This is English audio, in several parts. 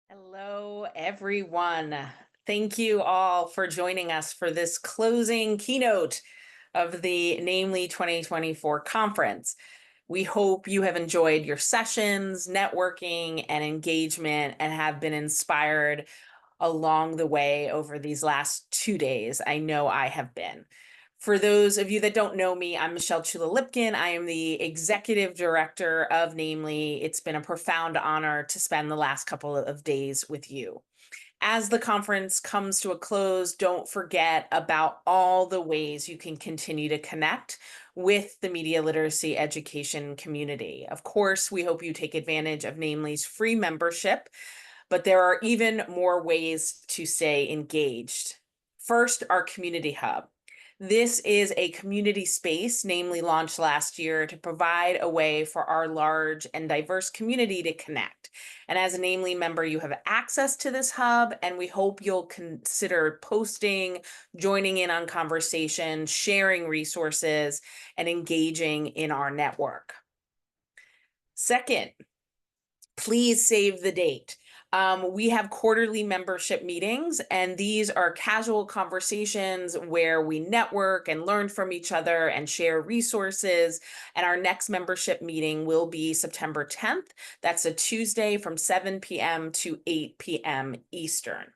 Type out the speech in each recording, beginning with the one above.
Hello, everyone. Thank you all for joining us for this closing keynote of the Namely 2024 conference. We hope you have enjoyed your sessions, networking, and engagement, and have been inspired along the way over these last 2 days. I know I have been. For those of you that don't know me, I'm Michelle Chula-Lipkin. I am the executive director of Namely. It's been a profound honor to spend the last couple of days with you. As the conference comes to a close, don't forget about all the ways you can continue to connect with the media literacy education community. Of course, we hope you take advantage of Namely's free membership, but there are even more ways to stay engaged. First, our community hub. This is a community space, namely launched last year, to provide a way for our large and diverse community to connect. And as a Namely member, you have access to this hub, and we hope you'll consider posting, joining in on conversations, sharing resources, and engaging in our network. Second, please save the date. We have quarterly membership meetings, and these are casual conversations where we network and learn from each other and share resources. And our next membership meeting will be September 10th. That's a Tuesday from 7 p.m. to 8 p.m. Eastern.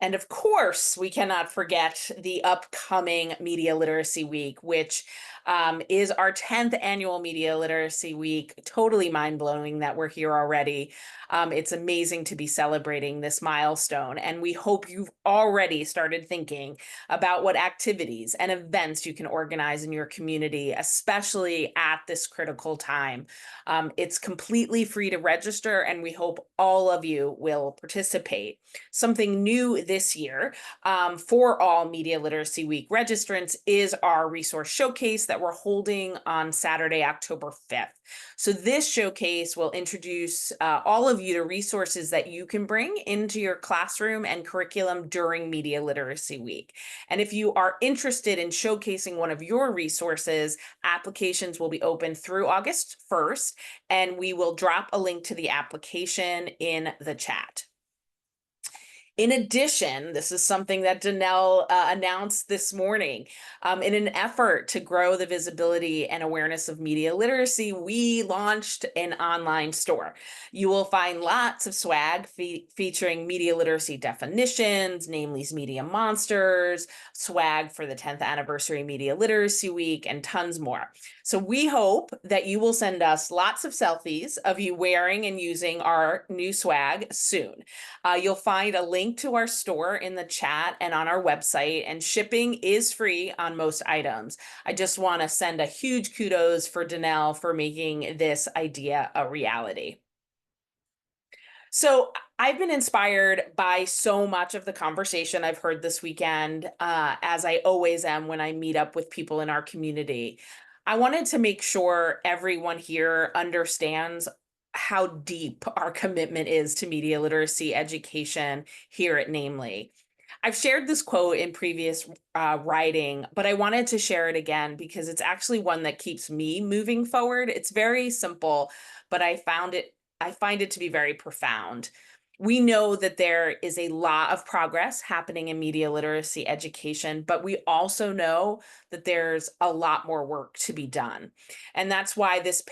And of course, we cannot forget the upcoming Media Literacy Week, which is our 10th annual Media Literacy Week. Totally mind-blowing that we're here already. It's amazing to be celebrating this milestone, and we hope you've already started thinking about what activities and events you can organize in your community, especially at this critical time. It's completely free to register, and we hope all of you will participate. Something new this year for all Media Literacy Week registrants is our resource showcase that we're holding on Saturday, October 5th. So this showcase will introduce all of you to resources that you can bring into your classroom and curriculum during Media Literacy Week. And if you are interested in showcasing one of your resources, applications will be open through August 1st, and we will drop a link to the application in the chat. In addition, this is something that Danelle announced this morning. In an effort to grow the visibility and awareness of media literacy, we launched an online store. You will find lots of swag featuring media literacy definitions, Namely's Media Monsters, swag for the 10th anniversary Media Literacy Week, and tons more. So we hope that you will send us lots of selfies of you wearing and using our new swag soon. You'll find a link to our store in the chat and on our website, and shipping is free on most items. I just want to send a huge kudos for Danelle for making this idea a reality. So I've been inspired by so much of the conversation I've heard this weekend, as I always am when I meet up with people in our community. I wanted to make sure everyone here understands how deep our commitment is to media literacy education here at Namely. I've shared this quote in previous writing, but I wanted to share it again because it's actually one that keeps me moving forward. It's very simple, but I find it to be very profound. We know that there is a lot of progress happening in media literacy education, but we also know that there's a lot more work to be done. And that's why this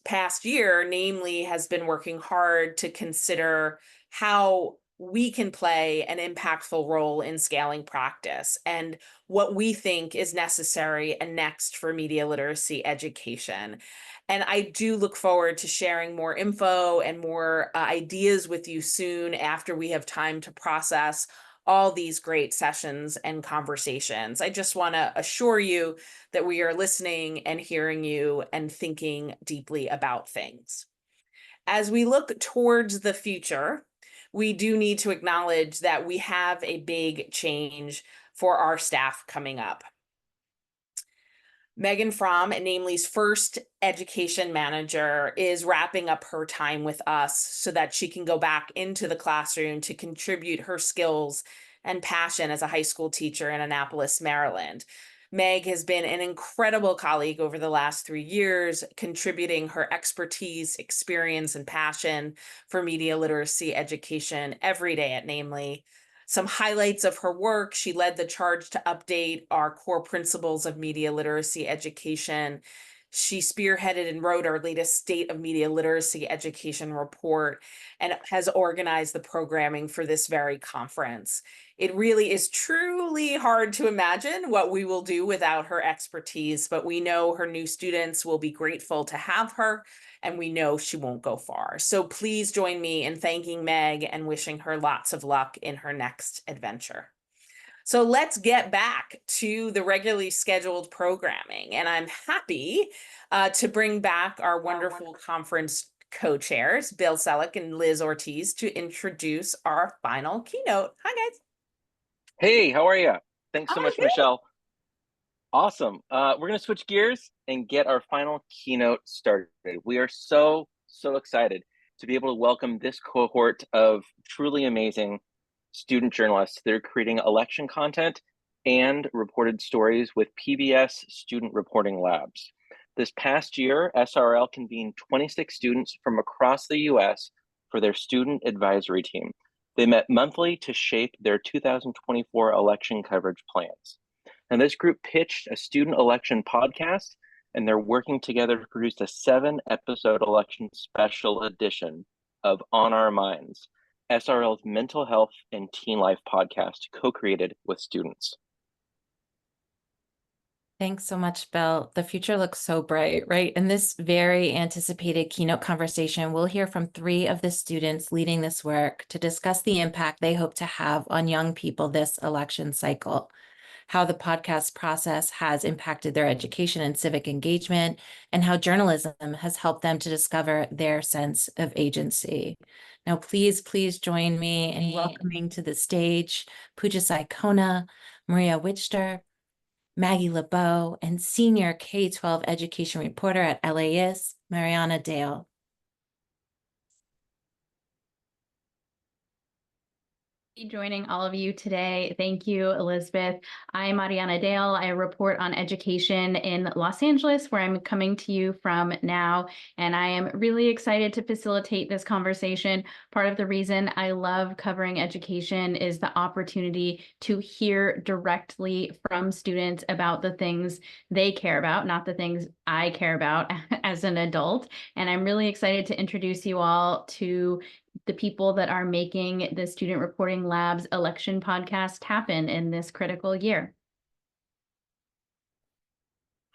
past year, Namely, has been working hard to consider how we can play an impactful role in scaling practice and what we think is necessary and next for media literacy education. And I do look forward to sharing more info and more ideas with you soon after we have time to process all these great sessions and conversations. I just want to assure you that we are listening and hearing you and thinking deeply about things. As we look towards the future, we do need to acknowledge that we have a big change for our staff coming up. Megan Fromm, Namely's first education manager, is wrapping up her time with us so that she can go back into the classroom to contribute her skills and passion as a high school teacher in Annapolis, Maryland. Meg has been an incredible colleague over the last 3 years, contributing her expertise, experience, and passion for media literacy education every day at Namely. Some highlights of her work: she led the charge to update our core principles of media literacy education. She spearheaded and wrote our latest State of Media Literacy Education report and has organized the programming for this very conference. It really is truly hard to imagine what we will do without her expertise, but we know her new students will be grateful to have her, and we know she won't go far. So please join me in thanking Meg and wishing her lots of luck in her next adventure. So let's get back to the regularly scheduled programming. And I'm happy to bring back our wonderful conference co-chairs, Bill Selleck and Liz Ortiz, to introduce our final keynote. Hi, guys. Hey, how are you? Thanks so much, Good. Michelle. Awesome. We're going to switch gears and get our final keynote started. We are so excited to be able to welcome this cohort of truly amazing student journalists that are creating election content and reported stories with PBS Student Reporting Labs. This past year, SRL convened 26 students from across the US for their student advisory team. They met monthly to shape their 2024 election coverage plans. And this group pitched a student election podcast, and they're working together to produce a 7-episode election special edition of On Our Minds, SRL's mental health and teen life podcast, co-created with students. Thanks so much, Bill. The future looks so bright, right? In this very anticipated keynote conversation, we'll hear from 3 of the students leading this work to discuss the impact they hope to have on young people this election cycle, how the podcast process has impacted their education and civic engagement, and how journalism has helped them to discover their sense of agency. Now, please join me in welcoming to the stage Pooja Saikona, Maria Wichter, Maggie LeBeau, and senior K-12 education reporter at LAist, Mariana Dale. Joining all of you today. Thank you, Elizabeth. I'm Mariana Dale. I report on education in Los Angeles, where I'm coming to you from now, and I am really excited to facilitate this conversation. Part of the reason I love covering education is the opportunity to hear directly from students about the things they care about, not the things I care about as an adult. And I'm really excited to introduce you all to the people that are making the Student Reporting Labs election podcast happen in this critical year.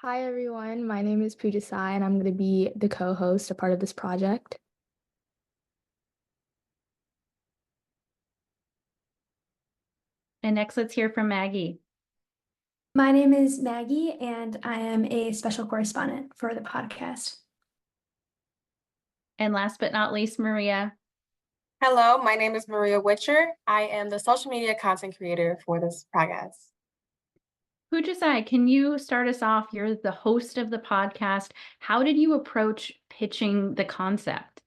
Hi, everyone. My name is Pooja Sai, and I'm going to be the co-host, a part of this project. And next, let's hear from Maggie. My name is Maggie, and I am a special correspondent for the podcast. And last but not least, Maria. Hello, my name is Maria Wichter. I am the social media content creator for this podcast. Pujasai, can you start us off? You're the host of the podcast. How did you approach pitching the concept?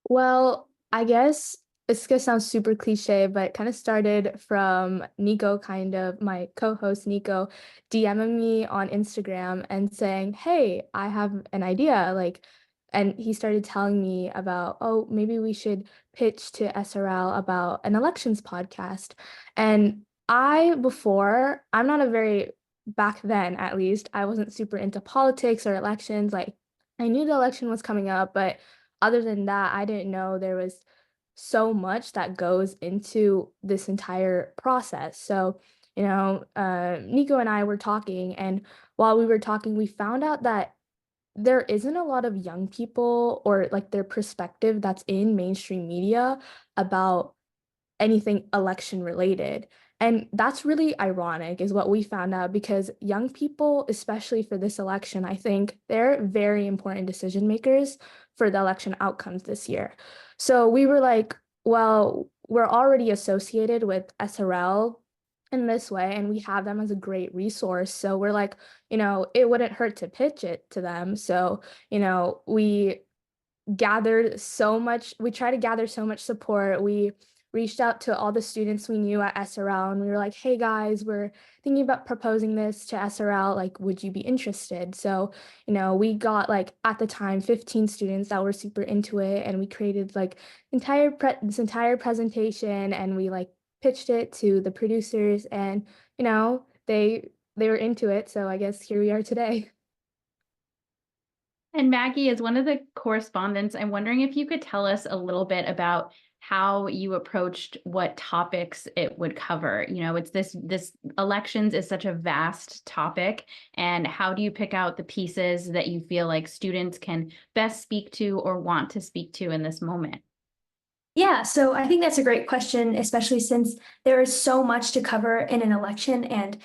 Well, I guess it's going to sound super cliche, but it kind of started from Nico, my co-host Nico, DMing me on Instagram and saying, hey, I have an idea, and he started telling me about, oh, maybe we should pitch to SRL about an elections podcast. And back then at least, I wasn't super into politics or elections. Like, I knew the election was coming up, but other than that, I didn't know there was so much that goes into this entire process. So, Nico and I were talking, and while we were talking, we found out that there isn't a lot of young people or their perspective that's in mainstream media about anything election related. And that's really ironic is what we found out, because young people, especially for this election, I think they're very important decision makers for the election outcomes this year. So we were like, well, we're already associated with SRL in this way, and we have them as a great resource. So we're like, it wouldn't hurt to pitch it to them. So, we tried to gather so much support. We reached out to all the students we knew at SRL, and we were like, hey guys, we're thinking about proposing this to SRL, like, would you be interested? So, we got like at the time 15 students that were super into it, and we created like this entire presentation, and we like pitched it to the producers, and they were into it. So I guess here we are today. And Maggie, as one of the correspondents, I'm wondering if you could tell us a little bit about how you approached what topics it would cover. It's this elections is such a vast topic, and how do you pick out the pieces that you feel like students can best speak to or want to speak to in this moment? Yeah, so I think that's a great question, especially since there is so much to cover in an election. And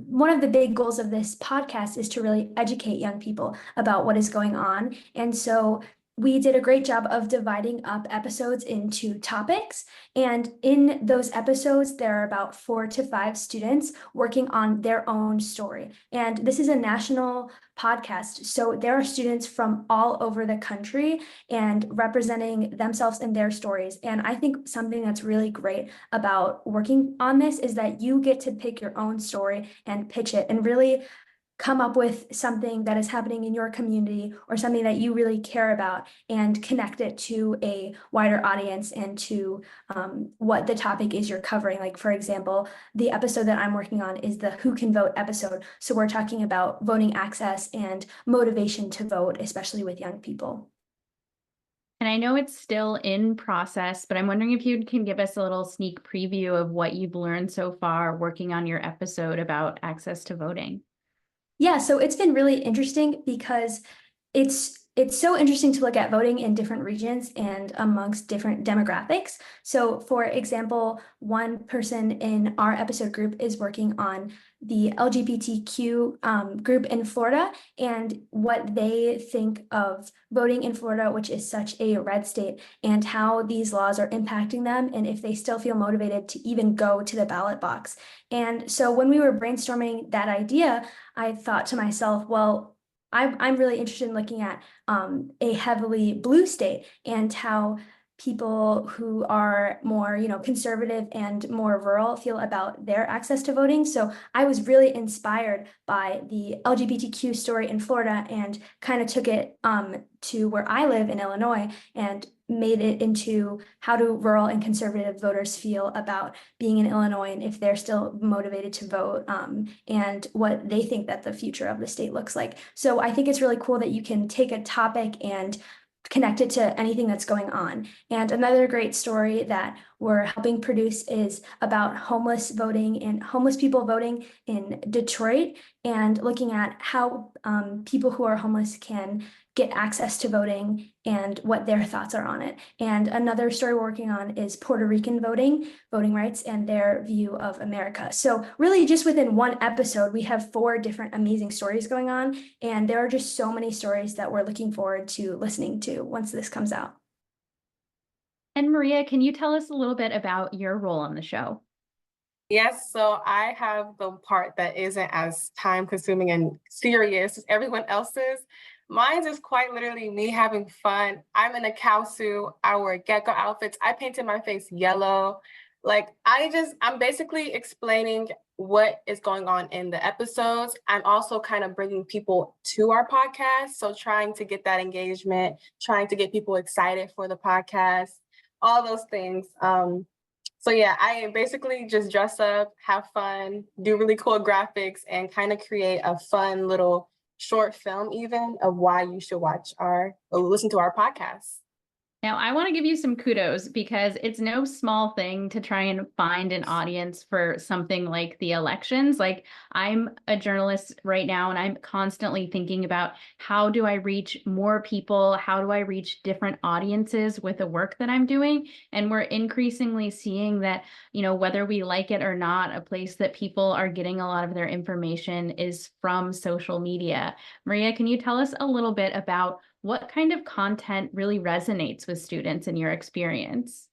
one of the big goals of this podcast is to really educate young people about what is going on. And so we did a great job of dividing up episodes into topics. And in those episodes, there are about 4 to 5 students working on their own story. And this is a national podcast. So there are students from all over the country and representing themselves and their stories. And I think something that's really great about working on this is that you get to pick your own story and pitch it and really come up with something that is happening in your community or something that you really care about and connect it to a wider audience and to what the topic is you're covering. Like, for example, the episode that I'm working on is the Who Can Vote episode. So we're talking about voting access and motivation to vote, especially with young people. And I know it's still in process, but I'm wondering if you can give us a little sneak preview of what you've learned so far working on your episode about access to voting. Yeah, so it's been really interesting because it's so interesting to look at voting in different regions and amongst different demographics. So for example, one person in our episode group is working on the LGBTQ group in Florida and what they think of voting in Florida, which is such a red state, and how these laws are impacting them and if they still feel motivated to even go to the ballot box. And so when we were brainstorming that idea, I thought to myself, well, I'm really interested in looking at a heavily blue state and how people who are more, conservative and more rural feel about their access to voting. So I was really inspired by the LGBTQ story in Florida and kind of took it to where I live in Illinois and made it into how do rural and conservative voters feel about being in Illinois and if they're still motivated to vote and what they think that the future of the state looks like. So I think it's really cool that you can take a topic and connect it to anything that's going on. And another great story that we're helping produce is about homeless voting and homeless people voting in Detroit and looking at how people who are homeless can get access to voting and what their thoughts are on it. And another story we're working on is Puerto Rican voting rights and their view of America. So really just within one episode, we have 4 different amazing stories going on. And there are just so many stories that we're looking forward to listening to once this comes out. And Maria, can you tell us a little bit about your role on the show? Yes, so I have the part that isn't as time consuming and serious as everyone else's. Mine is quite literally me having fun. I'm in a cow suit. I wear gecko outfits. I painted my face yellow. Like I'm basically explaining what is going on in the episodes. I'm also kind of bringing people to our podcast. So trying to get that engagement, trying to get people excited for the podcast, all those things. So yeah, I basically just dress up, have fun, do really cool graphics, and kind of create a fun little short film even of why you should listen to our podcast. Now, I want to give you some kudos because it's no small thing to try and find an audience for something like the elections. Like, I'm a journalist right now, and I'm constantly thinking about how do I reach more people? How do I reach different audiences with the work that I'm doing? And we're increasingly seeing that, whether we like it or not, a place that people are getting a lot of their information is from social media. Maria, can you tell us a little bit about what kind of content really resonates with students in your experience?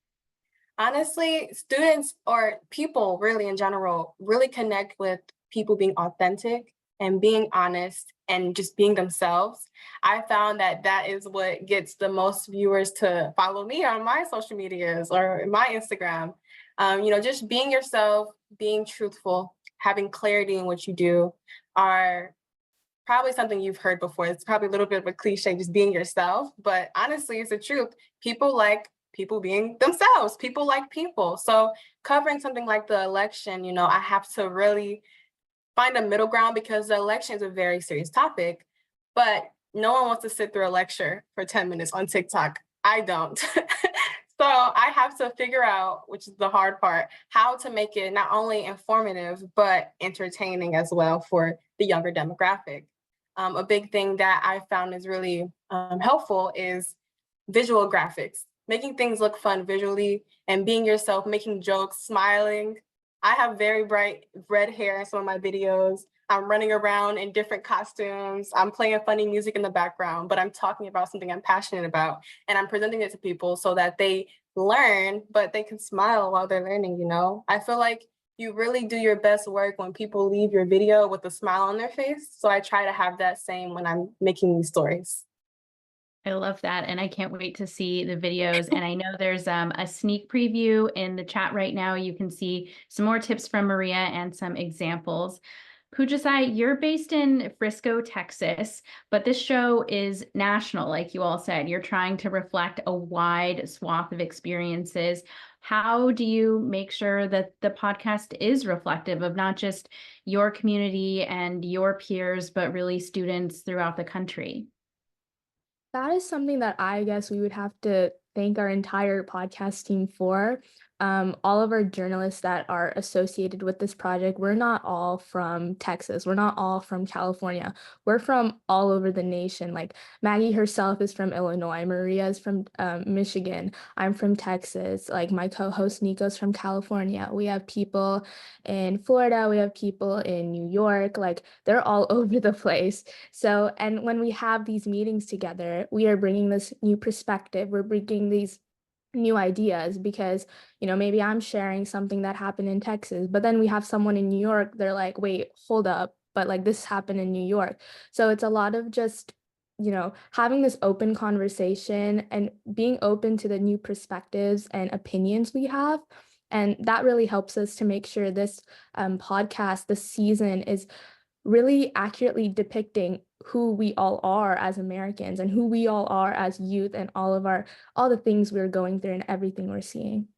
Honestly, students or people really in general really connect with people being authentic and being honest and just being themselves, I found that that is what gets the most viewers to follow me on my social medias or my Instagram. Just being yourself, being truthful, having clarity in what you do are probably something you've heard before. It's probably a little bit of a cliche, just being yourself, but honestly, it's the truth. People like people being themselves. People like people. So covering something like the election, I have to really find a middle ground because the election is a very serious topic, but no one wants to sit through a lecture for 10 minutes on TikTok. I don't. So I have to figure out, which is the hard part, how to make it not only informative, but entertaining as well for the younger demographic. A big thing that I found is really helpful is visual graphics, making things look fun visually and being yourself, making jokes, smiling. I have very bright red hair in some of my videos. I'm running around in different costumes. I'm playing funny music in the background, but I'm talking about something I'm passionate about. And I'm presenting it to people so that they learn, but they can smile while they're learning, I feel like you really do your best work when people leave your video with a smile on their face. So I try to have that same when I'm making these stories. I love that. And I can't wait to see the videos. And I know there's a sneak preview in the chat right now. You can see some more tips from Maria and some examples. Pujasai, you're based in Frisco, Texas, but this show is national, like you all said. You're trying to reflect a wide swath of experiences. How do you make sure that the podcast is reflective of not just your community and your peers, but really students throughout the country? That is something that I guess we would have to thank our entire podcast team for. All of our journalists that are associated with this project, we're not all from Texas. We're not all from California. We're from all over the nation. Like Maggie herself is from Illinois. Maria is from Michigan. I'm from Texas. Like my co-host Nico's from California. We have people in Florida. We have people in New York. Like they're all over the place. So, and when we have these meetings together, we are bringing this new perspective. We're bringing these new ideas because, maybe I'm sharing something that happened in Texas, but then we have someone in New York, they're like, wait, hold up, but like this happened in New York. So it's a lot of just, having this open conversation and being open to the new perspectives and opinions we have. And that really helps us to make sure this podcast, this season is really accurately depicting who we all are as Americans and who we all are as youth and all the things we're going through and everything we're seeing.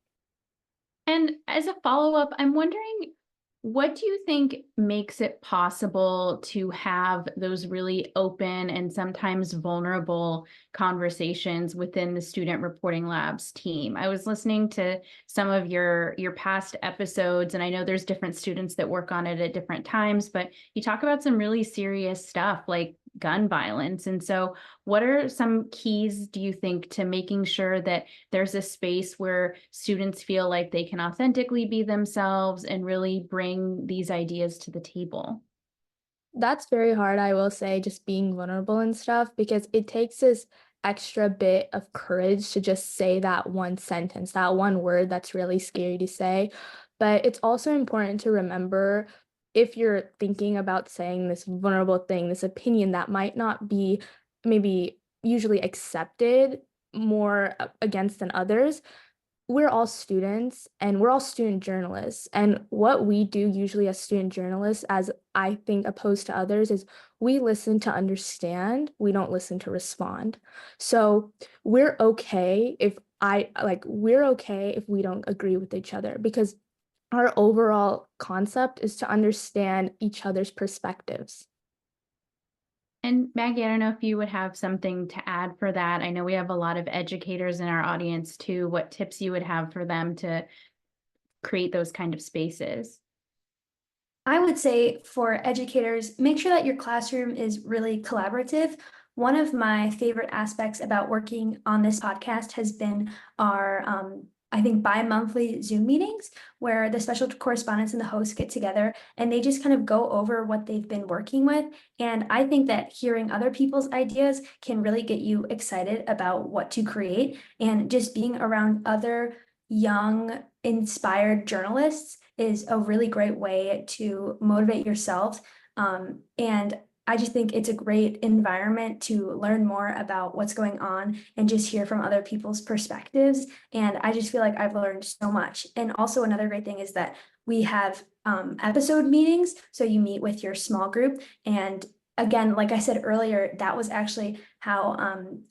And as a follow-up, I'm wondering, what do you think makes it possible to have those really open and sometimes vulnerable conversations within the Student Reporting Labs team? I was listening to some of your past episodes, and I know there's different students that work on it at different times, but you talk about some really serious stuff like gun violence. And so what are some keys, do you think, to making sure that there's a space where students feel like they can authentically be themselves and really bring these ideas to the table? That's very hard, I will say, just being vulnerable and stuff, because it takes this extra bit of courage to just say that one sentence, that one word that's really scary to say. But it's also important to remember, if you're thinking about saying this vulnerable thing, this opinion that might not be maybe usually accepted more against than others, we're all students and we're all student journalists. And what we do usually as student journalists, as I think opposed to others, is we listen to understand, we don't listen to respond. So we're okay if we're okay if we don't agree with each other, because our overall concept is to understand each other's perspectives. And Maggie, I don't know if you would have something to add for that. I know we have a lot of educators in our audience too. What tips you would have for them to create those kind of spaces? I would say for educators, make sure that your classroom is really collaborative. One of my favorite aspects about working on this podcast has been our I think bi-monthly Zoom meetings where the special correspondents and the hosts get together and they just kind of go over what they've been working with. And I think that hearing other people's ideas can really get you excited about what to create, and just being around other young, inspired journalists is a really great way to motivate yourselves. And I just think it's a great environment to learn more about what's going on and just hear from other people's perspectives. And I just feel like I've learned so much. And also another great thing is that we have episode meetings. So you meet with your small group. And again, like I said earlier, that was actually how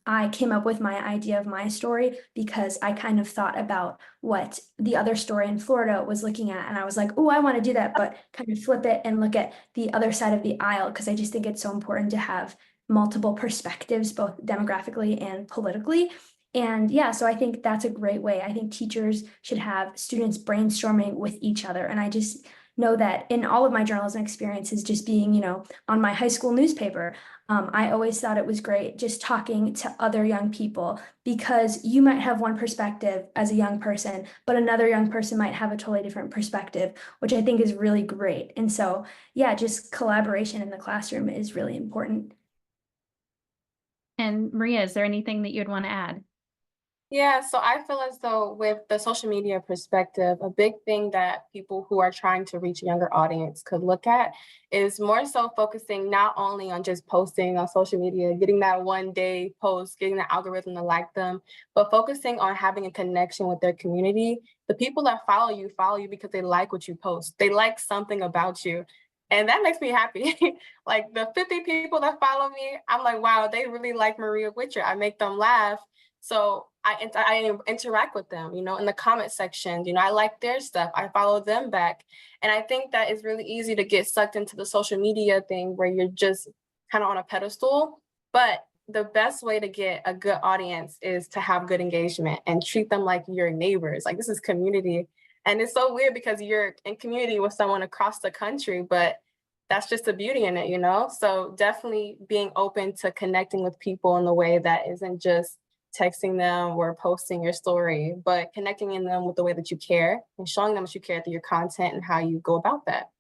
I came up with my idea of my story, because I kind of thought about what the other story in Florida was looking at. And I was like, oh, I want to do that, but kind of flip it and look at the other side of the aisle, because I just think it's so important to have multiple perspectives, both demographically and politically. And yeah, so I think that's a great way. I think teachers should have students brainstorming with each other. And I just know that in all of my journalism experiences, just being, on my high school newspaper, I always thought it was great just talking to other young people, because you might have one perspective as a young person, but another young person might have a totally different perspective, which I think is really great. And so, yeah, just collaboration in the classroom is really important. And Maria, is there anything that you'd want to add? Yeah, so I feel as though with the social media perspective, a big thing that people who are trying to reach a younger audience could look at is more so focusing not only on just posting on social media, getting that one day post, getting the algorithm to like them, but focusing on having a connection with their community. The people that follow you because they like what you post. They like something about you. And that makes me happy. Like the 50 people that follow me, I'm like, wow, they really like Maria Witcher. I make them laugh. So I interact with them, in the comment section, I like their stuff. I follow them back. And I think that it's really easy to get sucked into the social media thing where you're just kind of on a pedestal. But the best way to get a good audience is to have good engagement and treat them like your neighbors. Like, this is community. And it's so weird because you're in community with someone across the country, but that's just the beauty in it, So definitely being open to connecting with people in a way that isn't just texting them or posting your story, but connecting in them with the way that you care and showing them that you care through your content and how you go about that.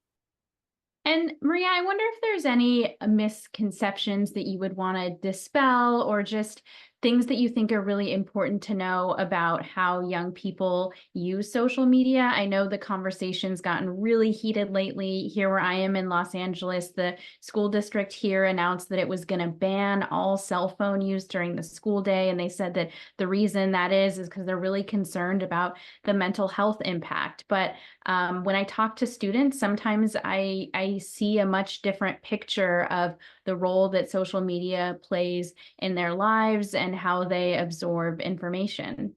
And Maria, I wonder if there's any misconceptions that you would want to dispel, or just things that you think are really important to know about how young people use social media. I know the conversation's gotten really heated lately. Here where I am in Los Angeles, the school district here announced that it was going to ban all cell phone use during the school day. And they said that the reason that is because they're really concerned about the mental health impact. But when I talk to students, sometimes I see a much different picture of the role that social media plays in their lives and how they absorb information.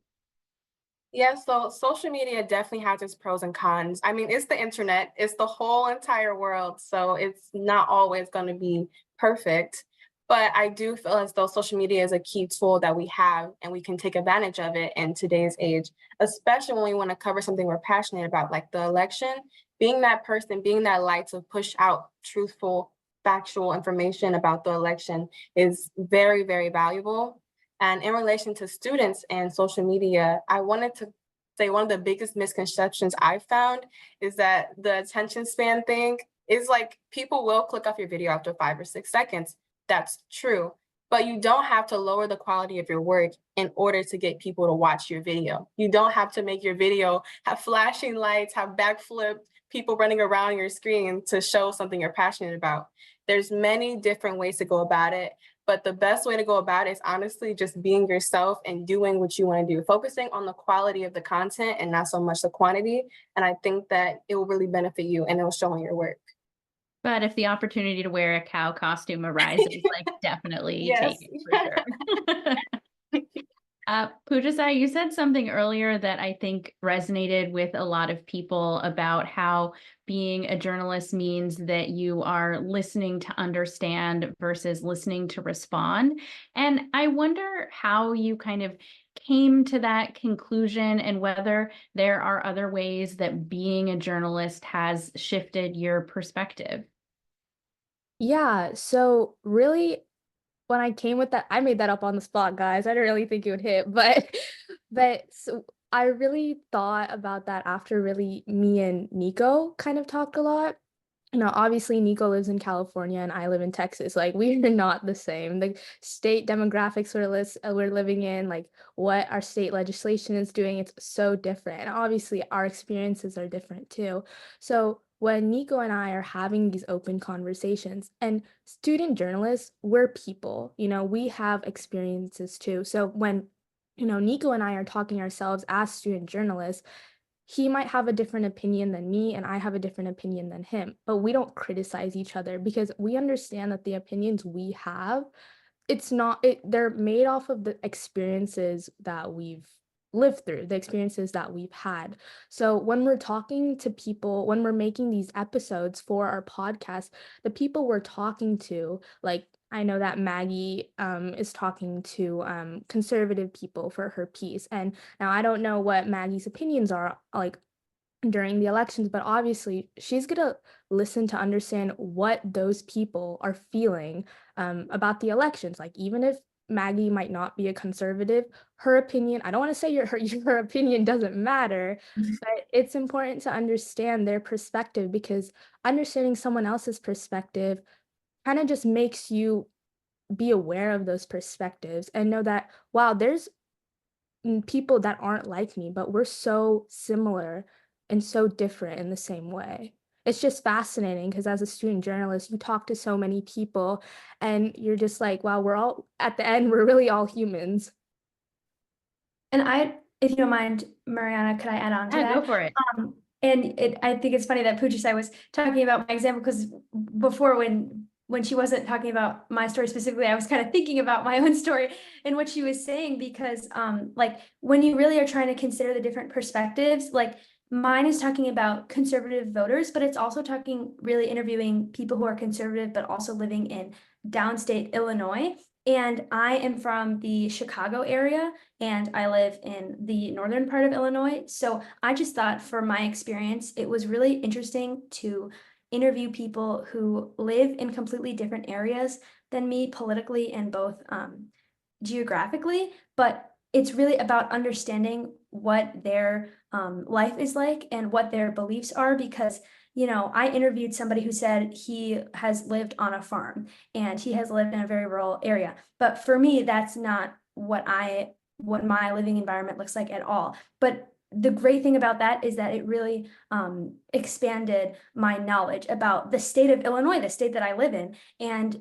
Yeah, so social media definitely has its pros and cons. I mean, it's the internet, it's the whole entire world. So it's not always going to be perfect. But I do feel as though social media is a key tool that we have and we can take advantage of it in today's age, especially when we want to cover something we're passionate about, like the election. Being that person, being that light to push out truthful, factual information about the election is very, very valuable. And in relation to students and social media, I wanted to say one of the biggest misconceptions I found is that the attention span thing is like, people will click off your video after 5 or 6 seconds. That's true, but you don't have to lower the quality of your work in order to get people to watch your video. You don't have to make your video have flashing lights, have backflip, people running around your screen to show something you're passionate about. There's many different ways to go about it, but the best way to go about it is honestly just being yourself and doing what you want to do, focusing on the quality of the content and not so much the quantity. And I think that it will really benefit you and it will show in your work. But if the opportunity to wear a cow costume arises, like, definitely Yes. take it for sure. Pujasa, you said something earlier that I think resonated with a lot of people about how being a journalist means that you are listening to understand versus listening to respond. And I wonder how you kind of came to that conclusion and whether there are other ways that being a journalist has shifted your perspective. Yeah, so really when I came with that, I made that up on the spot, guys. I didn't really think it would hit, but so I really thought about that after really me and Nico kind of talked a lot. Now, obviously, Nico lives in California and I live in Texas. Like, we are not the same. The state demographics we're living in, like what our state legislation is doing, it's so different. And obviously, our experiences are different too. So when Nico and I are having these open conversations, and student journalists, we're people, we have experiences too. So when, Nico and I are talking ourselves as student journalists, he might have a different opinion than me, and I have a different opinion than him, but we don't criticize each other because we understand that the opinions we have, they're made off of the experiences that we've lived through, the experiences that we've had. So when we're talking to people, when we're making these episodes for our podcast, the people we're talking to, like I know that Maggie is talking to conservative people for her piece. And now I don't know what Maggie's opinions are like during the elections, but obviously she's going to listen to understand what those people are feeling about the elections. Like, even if Maggie might not be a conservative, her opinion, I don't want to say your opinion doesn't matter, but it's important to understand their perspective, because understanding someone else's perspective kind of just makes you be aware of those perspectives and know that, wow, there's people that aren't like me, but we're so similar and so different in the same way. It's just fascinating because as a student journalist, you talk to so many people and you're just like, wow, we're all, at the end, we're really all humans. And if you don't mind, Mariana, could I add on to that? Go for it. I think it's funny that Pujisai was talking about my example, because before, when she wasn't talking about my story specifically, I was kind of thinking about my own story and what she was saying, because like when you really are trying to consider the different perspectives, like mine is talking about conservative voters, but it's also really interviewing people who are conservative, but also living in downstate Illinois. And I am from the Chicago area, and I live in the northern part of Illinois. So I just thought, for my experience, it was really interesting to interview people who live in completely different areas than me politically and both geographically, but it's really about understanding what their life is like and what their beliefs are, because I interviewed somebody who said he has lived on a farm and he has lived in a very rural area. But for me, that's not what my living environment looks like at all. But the great thing about that is that it really expanded my knowledge about the state of Illinois, the state that I live in. And,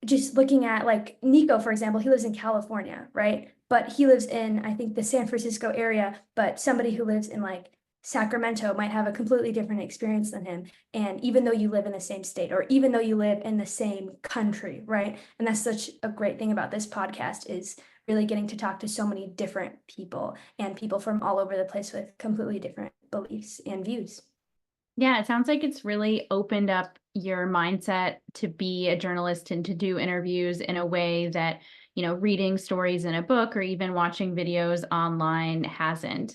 just looking at like Nico, for example, he lives in California, right? But he lives in, I think, the San Francisco area, but somebody who lives in like Sacramento might have a completely different experience than him. And even though you live in the same state, or even though you live in the same country, right? And that's such a great thing about this podcast, is really getting to talk to so many different people, and people from all over the place with completely different beliefs and views. Yeah, it sounds like it's really opened up your mindset to be a journalist and to do interviews in a way that, reading stories in a book or even watching videos online hasn't.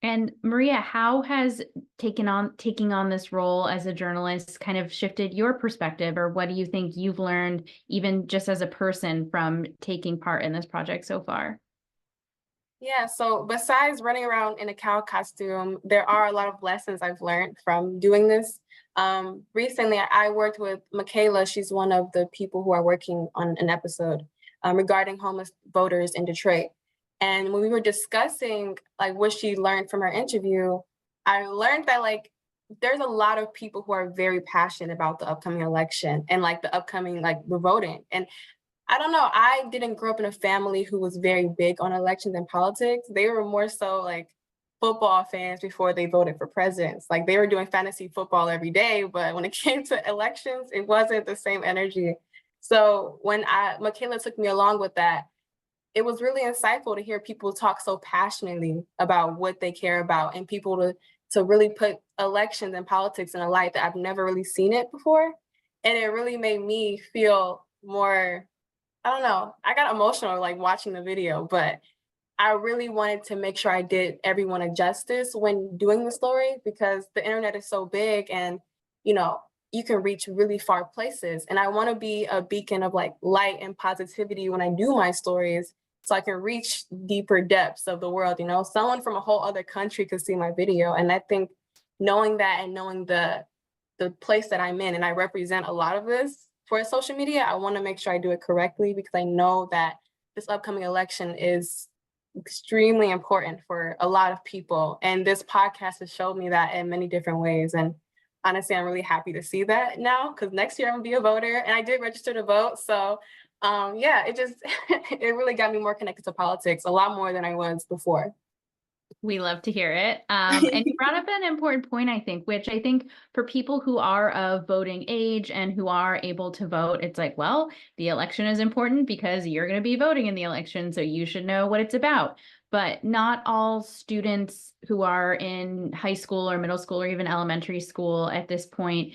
And Maria, how has taking on this role as a journalist kind of shifted your perspective, or what do you think you've learned, even just as a person, from taking part in this project so far? Yeah, so besides running around in a cow costume, there are a lot of lessons I've learned from doing this. Recently, I worked with Michaela. She's one of the people who are working on an episode regarding homeless voters in Detroit. And when we were discussing like what she learned from her interview, I learned that like there's a lot of people who are very passionate about the upcoming election and like the upcoming like the voting. And I don't know, I didn't grow up in a family who was very big on elections and politics. They were more so like football fans before they voted for presidents. Like they were doing fantasy football every day, but when it came to elections, it wasn't the same energy. So when Michaela took me along with that, it was really insightful to hear people talk so passionately about what they care about, and people to really put elections and politics in a light that I've never really seen it before. And it really made me feel more, I don't know, I got emotional like watching the video, but I really wanted to make sure I did everyone a justice when doing the story, because the internet is so big and, you can reach really far places. And I want to be a beacon of like light and positivity when I do my stories, so I can reach deeper depths of the world. Someone from a whole other country could see my video. And I think knowing that, and knowing the place that I'm in, and I represent a lot of this for social media, I want to make sure I do it correctly, because I know that this upcoming election is extremely important for a lot of people. And this podcast has showed me that in many different ways. And honestly, I'm really happy to see that now, because next year I'm gonna be a voter, and I did register to vote. So yeah, it just, it really got me more connected to politics, a lot more than I was before. We love to hear it. And you brought up an important point, I think, which I think for people who are of voting age and who are able to vote, it's like, well, the election is important because you're going to be voting in the election, so you should know what it's about. But not all students who are in high school or middle school or even elementary school at this point,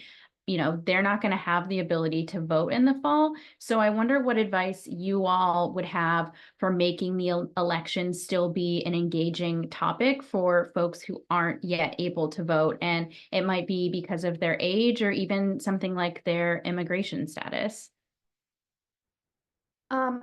you know, they're not going to have the ability to vote in the fall. So I wonder what advice you all would have for making the election still be an engaging topic for folks who aren't yet able to vote. And it might be because of their age or even something like their immigration status.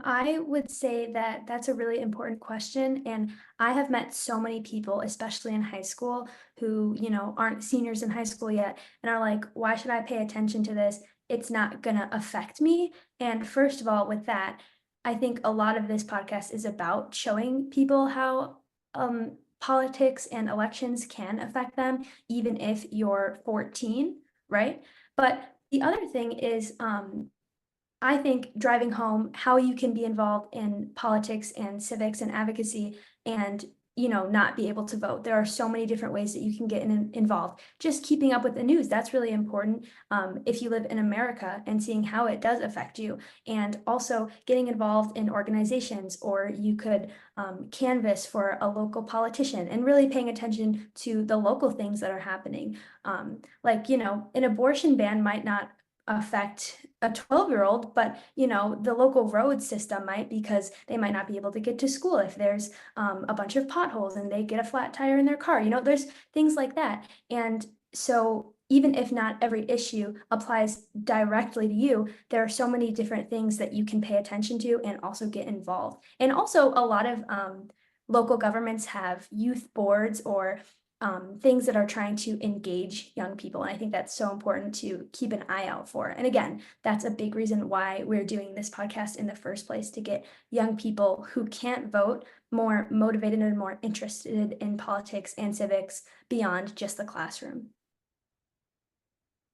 I would say that that's a really important question. And I have met so many people, especially in high school, who, you know, aren't seniors in high school yet and are like, why should I pay attention to this? It's not going to affect me. And first of all, with that, I think a lot of this podcast is about showing people how politics and elections can affect them, even if you're 14, right? But the other thing is, I think driving home how you can be involved in politics and civics and advocacy and, you know, not be able to vote. There are so many different ways that you can get involved. Just keeping up with the news, that's really important if you live in America, and seeing how it does affect you. And also getting involved in organizations, or you could canvass for a local politician and really paying attention to the local things that are happening. Like, you know, an abortion ban might not affect a 12-year-old, but you know, the local road system might, because they might not be able to get to school if there's a bunch of potholes and they get a flat tire in their car. You know, there's things like that. And so even if not every issue applies directly to you, there are so many different things that you can pay attention to and also get involved. And also a lot of local governments have youth boards or things that are trying to engage young people. And I think that's so important to keep an eye out for. And again, that's a big reason why we're doing this podcast in the first place, to get young people who can't vote more motivated and more interested in politics and civics beyond just the classroom.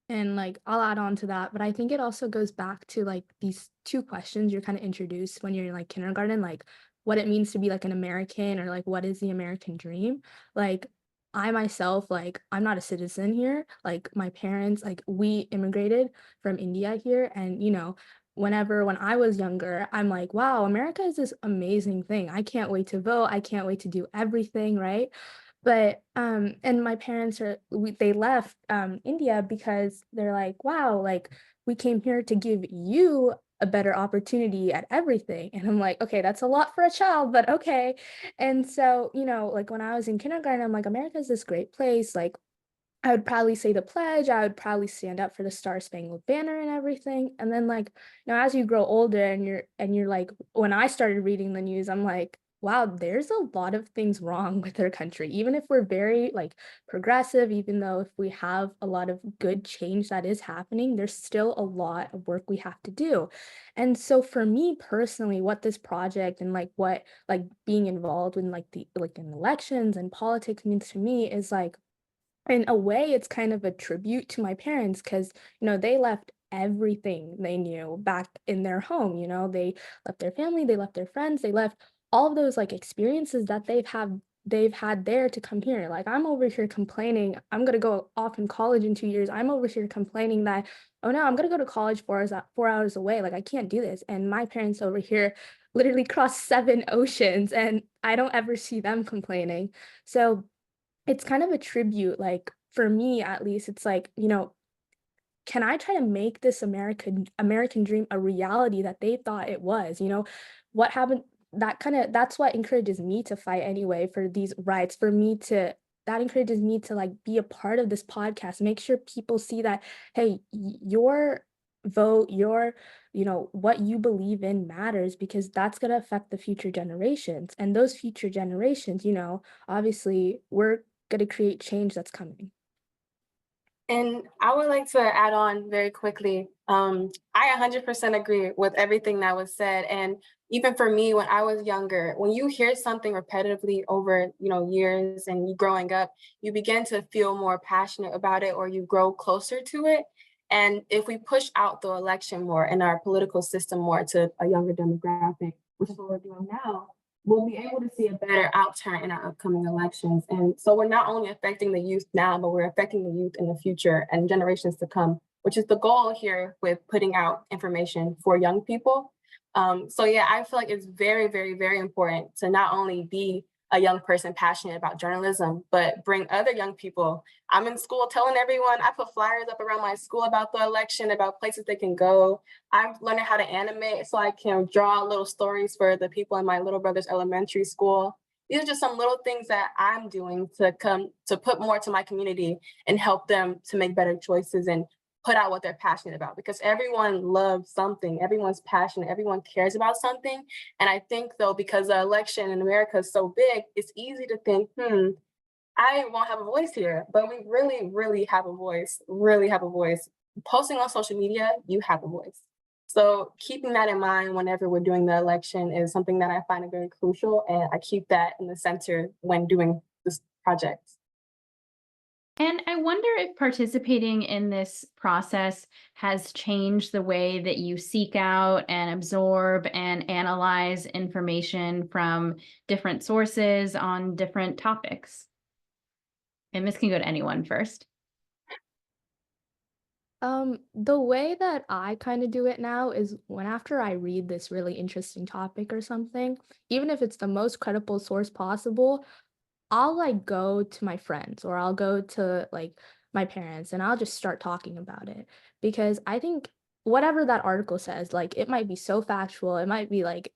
And like, I'll add on to that, but I think it also goes back to like these two questions you're kind of introduced when you're in like kindergarten, like what it means to be like an American, or like what is the American dream. Like, I myself, like, I'm not a citizen here. Like, my parents, like, we immigrated from India here. And, you know, when I was younger, I'm like, wow, America is this amazing thing. I can't wait to vote. I can't wait to do everything, right? But and my parents they left India because they're like, wow, like we came here to give you a better opportunity at everything. And I'm like, okay, that's a lot for a child, but okay. And so, you know, like when I was in kindergarten, I'm like, America is this great place. Like, I would probably say the pledge, I would probably stand up for the Star Spangled Banner and everything. And then like, you know, as you grow older and you're like, when I started reading the news, I'm like, wow, there's a lot of things wrong with our country. Even if we're very like progressive, even though if we have a lot of good change that is happening, there's still a lot of work we have to do. And so for me personally, what this project and like what like being involved in like the like in elections and politics means to me is like, in a way, it's kind of a tribute to my parents, because, you know, they left everything they knew back in their home. You know, they left their family, they left their friends, they left all of those like experiences that they've had there to come here. Like, I'm over here complaining, I'm gonna go off in college in 2 years. I'm over here complaining that, oh no, I'm gonna go to college 4 hours away. Like, I can't do this. And my parents over here literally crossed 7 oceans, and I don't ever see them complaining. So it's kind of a tribute, like for me at least, it's like, you know, can I try to make this American dream a reality that they thought it was? You know, what happened, that's what encourages me to fight anyway for these rights, that encourages me to like be a part of this podcast, make sure people see that, hey, your vote, you know, what you believe in matters, because that's going to affect the future generations. And those future generations, you know, obviously we're going to create change that's coming. And I would like to add on very quickly. I 100% agree with everything that was said. And even for me, when I was younger, when you hear something repetitively over, years and you growing up, you begin to feel more passionate about it, or you grow closer to it. And if we push out the election more and our political system more to a younger demographic, which is what we're doing now, we'll be able to see a better outturn in our upcoming elections. And so we're not only affecting the youth now, but we're affecting the youth in the future and generations to come, which is the goal here with putting out information for young people. So yeah, I feel like it's very, very, very important to not only be a young person passionate about journalism, but bring other young people. I'm in school telling everyone, I put flyers up around my school about the election, about places they can go. I'm learning how to animate so I can draw little stories for the people in my little brother's elementary school. These are just some little things that I'm doing to put more to my community and help them to make better choices and put out what they're passionate about, because everyone loves something, everyone's passionate, everyone cares about something. And I think though, because the election in America is so big, it's easy to think, I won't have a voice here, but we really, really have a voice, really have a voice. Posting on social media, you have a voice. So keeping that in mind whenever we're doing the election is something that I find very crucial, and I keep that in the center when doing this project. And I wonder if participating in this process has changed the way that you seek out and absorb and analyze information from different sources on different topics. And this can go to anyone first. The way that I kind of do it now is when after I read this really interesting topic or something, even if it's the most credible source possible, I'll like go to my friends or I'll go to like my parents and I'll just start talking about it, because I think whatever that article says, like it might be so factual, it might be like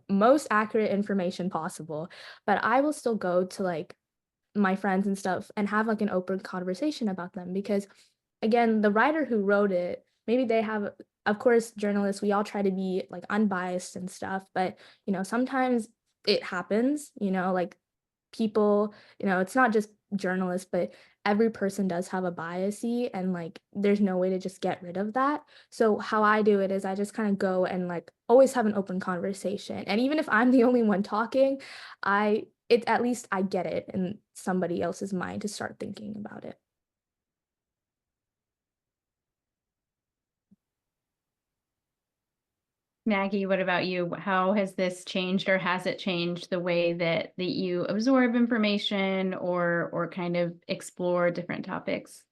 most accurate information possible, but I will still go to like my friends and stuff and have like an open conversation about them, because again, the writer who wrote it, maybe they have, of course, journalists, we all try to be like unbiased and stuff, but sometimes it happens, like people, it's not just journalists, but every person does have a biasy, and like there's no way to just get rid of that. So how I do it is I just kind of go and like always have an open conversation. And even if I'm the only one talking, at least I get it in somebody else's mind to start thinking about it. Maggie, what about you? How has this changed, or has it changed the way that you absorb information or kind of explore different topics?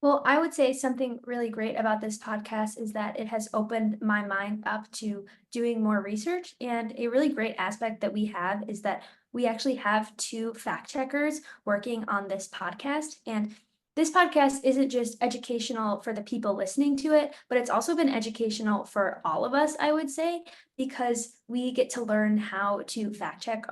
Well, I would say something really great about this podcast is that it has opened my mind up to doing more research. And a really great aspect that we have is that we actually have 2 fact checkers working on this podcast. And this podcast isn't just educational for the people listening to it, but it's also been educational for all of us, I would say, because we get to learn how to fact check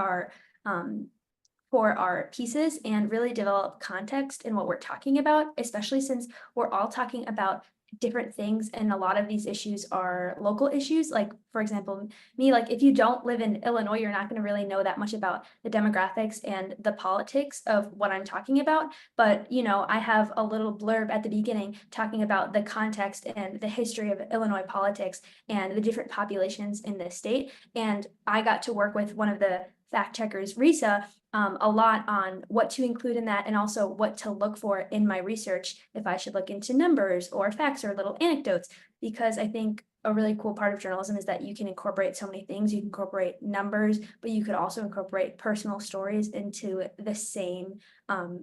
for our pieces and really develop context in what we're talking about, especially since we're all talking about different things and a lot of these issues are local issues. Like, for example, me, like if you don't live in Illinois, you're not going to really know that much about the demographics and the politics of what I'm talking about. But, I have a little blurb at the beginning talking about the context and the history of Illinois politics and the different populations in the state. And I got to work with one of the fact checkers, Risa, a lot on what to include in that and also what to look for in my research, if I should look into numbers or facts or little anecdotes, because I think a really cool part of journalism is that you can incorporate so many things. You can incorporate numbers, but you could also incorporate personal stories into the same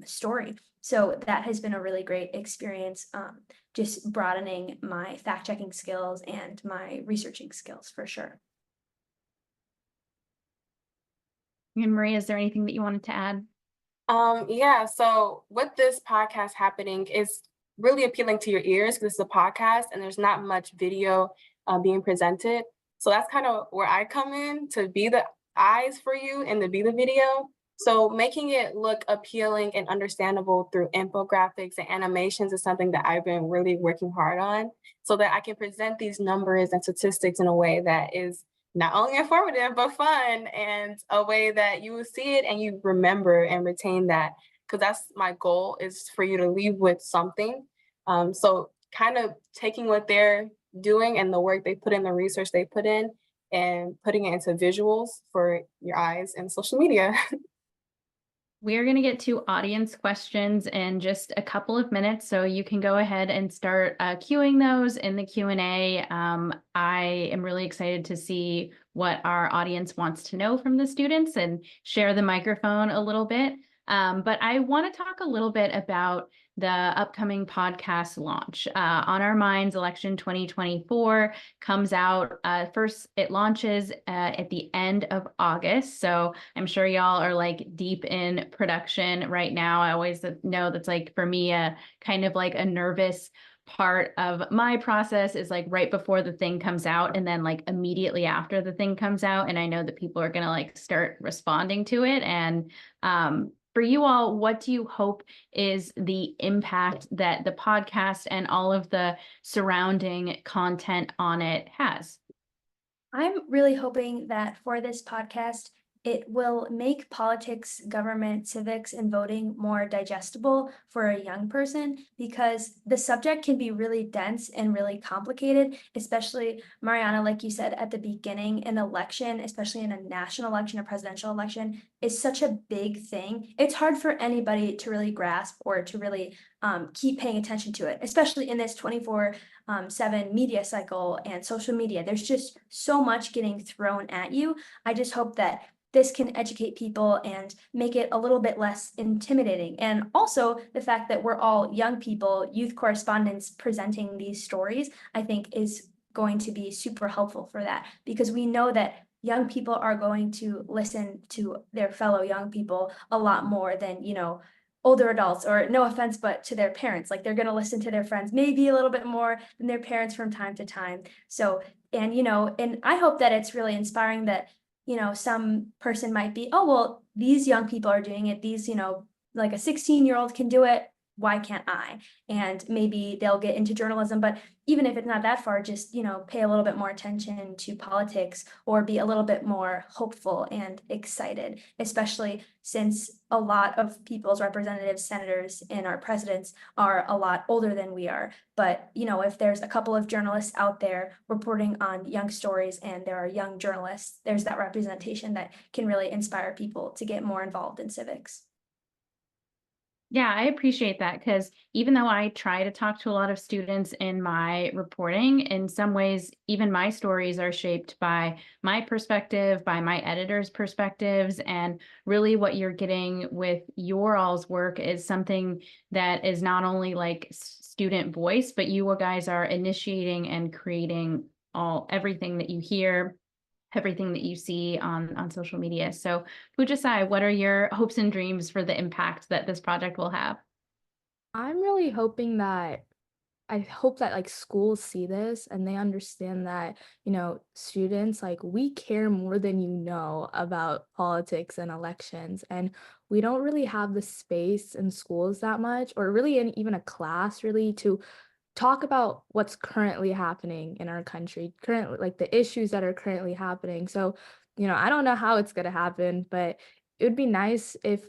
story. So that has been a really great experience, just broadening my fact-checking skills and my researching skills for sure. And Maria, is there anything that you wanted to add? Yeah, so with this podcast happening, it's really appealing to your ears because it's a podcast and there's not much video being presented. So that's kind of where I come in, to be the eyes for you and to be the video. So making it look appealing and understandable through infographics and animations is something that I've been really working hard on, so that I can present these numbers and statistics in a way that is not only informative, but fun, and a way that you will see it and you remember and retain that. Because that's my goal, is for you to leave with something. So kind of taking what they're doing and the work they put in, the research they put in, and putting it into visuals for your eyes and social media. We're going to get to audience questions in just a couple of minutes, so you can go ahead and start queuing those in the Q&A. I am really excited to see what our audience wants to know from the students and share the microphone a little bit. But I want to talk a little bit about the upcoming podcast launch. On Our Minds, Election 2024 comes out. First, it launches at the end of August. So I'm sure y'all are like deep in production right now. I always know that's like, for me, kind of like a nervous part of my process is like right before the thing comes out and then like immediately after the thing comes out. And I know that people are going to like start responding to it. And for you all, what do you hope is the impact that the podcast and all of the surrounding content on it has? I'm really hoping that for this podcast, it will make politics, government, civics, and voting more digestible for a young person, because the subject can be really dense and really complicated, especially, Mariana, like you said at the beginning, an election, especially in a national election, a presidential election, is such a big thing. It's hard for anybody to really grasp or to really keep paying attention to it, especially in this 24/7 media cycle and social media. There's just so much getting thrown at you. I just hope that this can educate people and make it a little bit less intimidating. And also the fact that we're all young people, youth correspondents presenting these stories, I think is going to be super helpful for that, because we know that young people are going to listen to their fellow young people a lot more than, older adults, or no offense, but to their parents. Like, they're going to listen to their friends maybe a little bit more than their parents from time to time. So, and, and I hope that it's really inspiring that, some person might be, oh, well, these young people are doing it. These, like a 16-year-old can do it. Why can't I? And maybe they'll get into journalism, but even if it's not that far, just, pay a little bit more attention to politics, or be a little bit more hopeful and excited, especially since a lot of people's representatives, senators, and our presidents are a lot older than we are. But, if there's a couple of journalists out there reporting on young stories and there are young journalists, there's that representation that can really inspire people to get more involved in civics. Yeah, I appreciate that, because even though I try to talk to a lot of students in my reporting, in some ways, even my stories are shaped by my perspective, by my editor's perspectives. And really what you're getting with your all's work is something that is not only like student voice, but you guys are initiating and creating everything that you hear, everything that you see on social media. So Pujasai, what are your hopes and dreams for the impact that this project will have? I'm really hoping that I hope that like schools see this and they understand that, students, like, we care more than about politics and elections. And we don't really have the space in schools that much, or really in even a class, really, to talk about what's currently happening in our country, currently, like the issues that are currently happening. So, I don't know how it's going to happen, but it would be nice if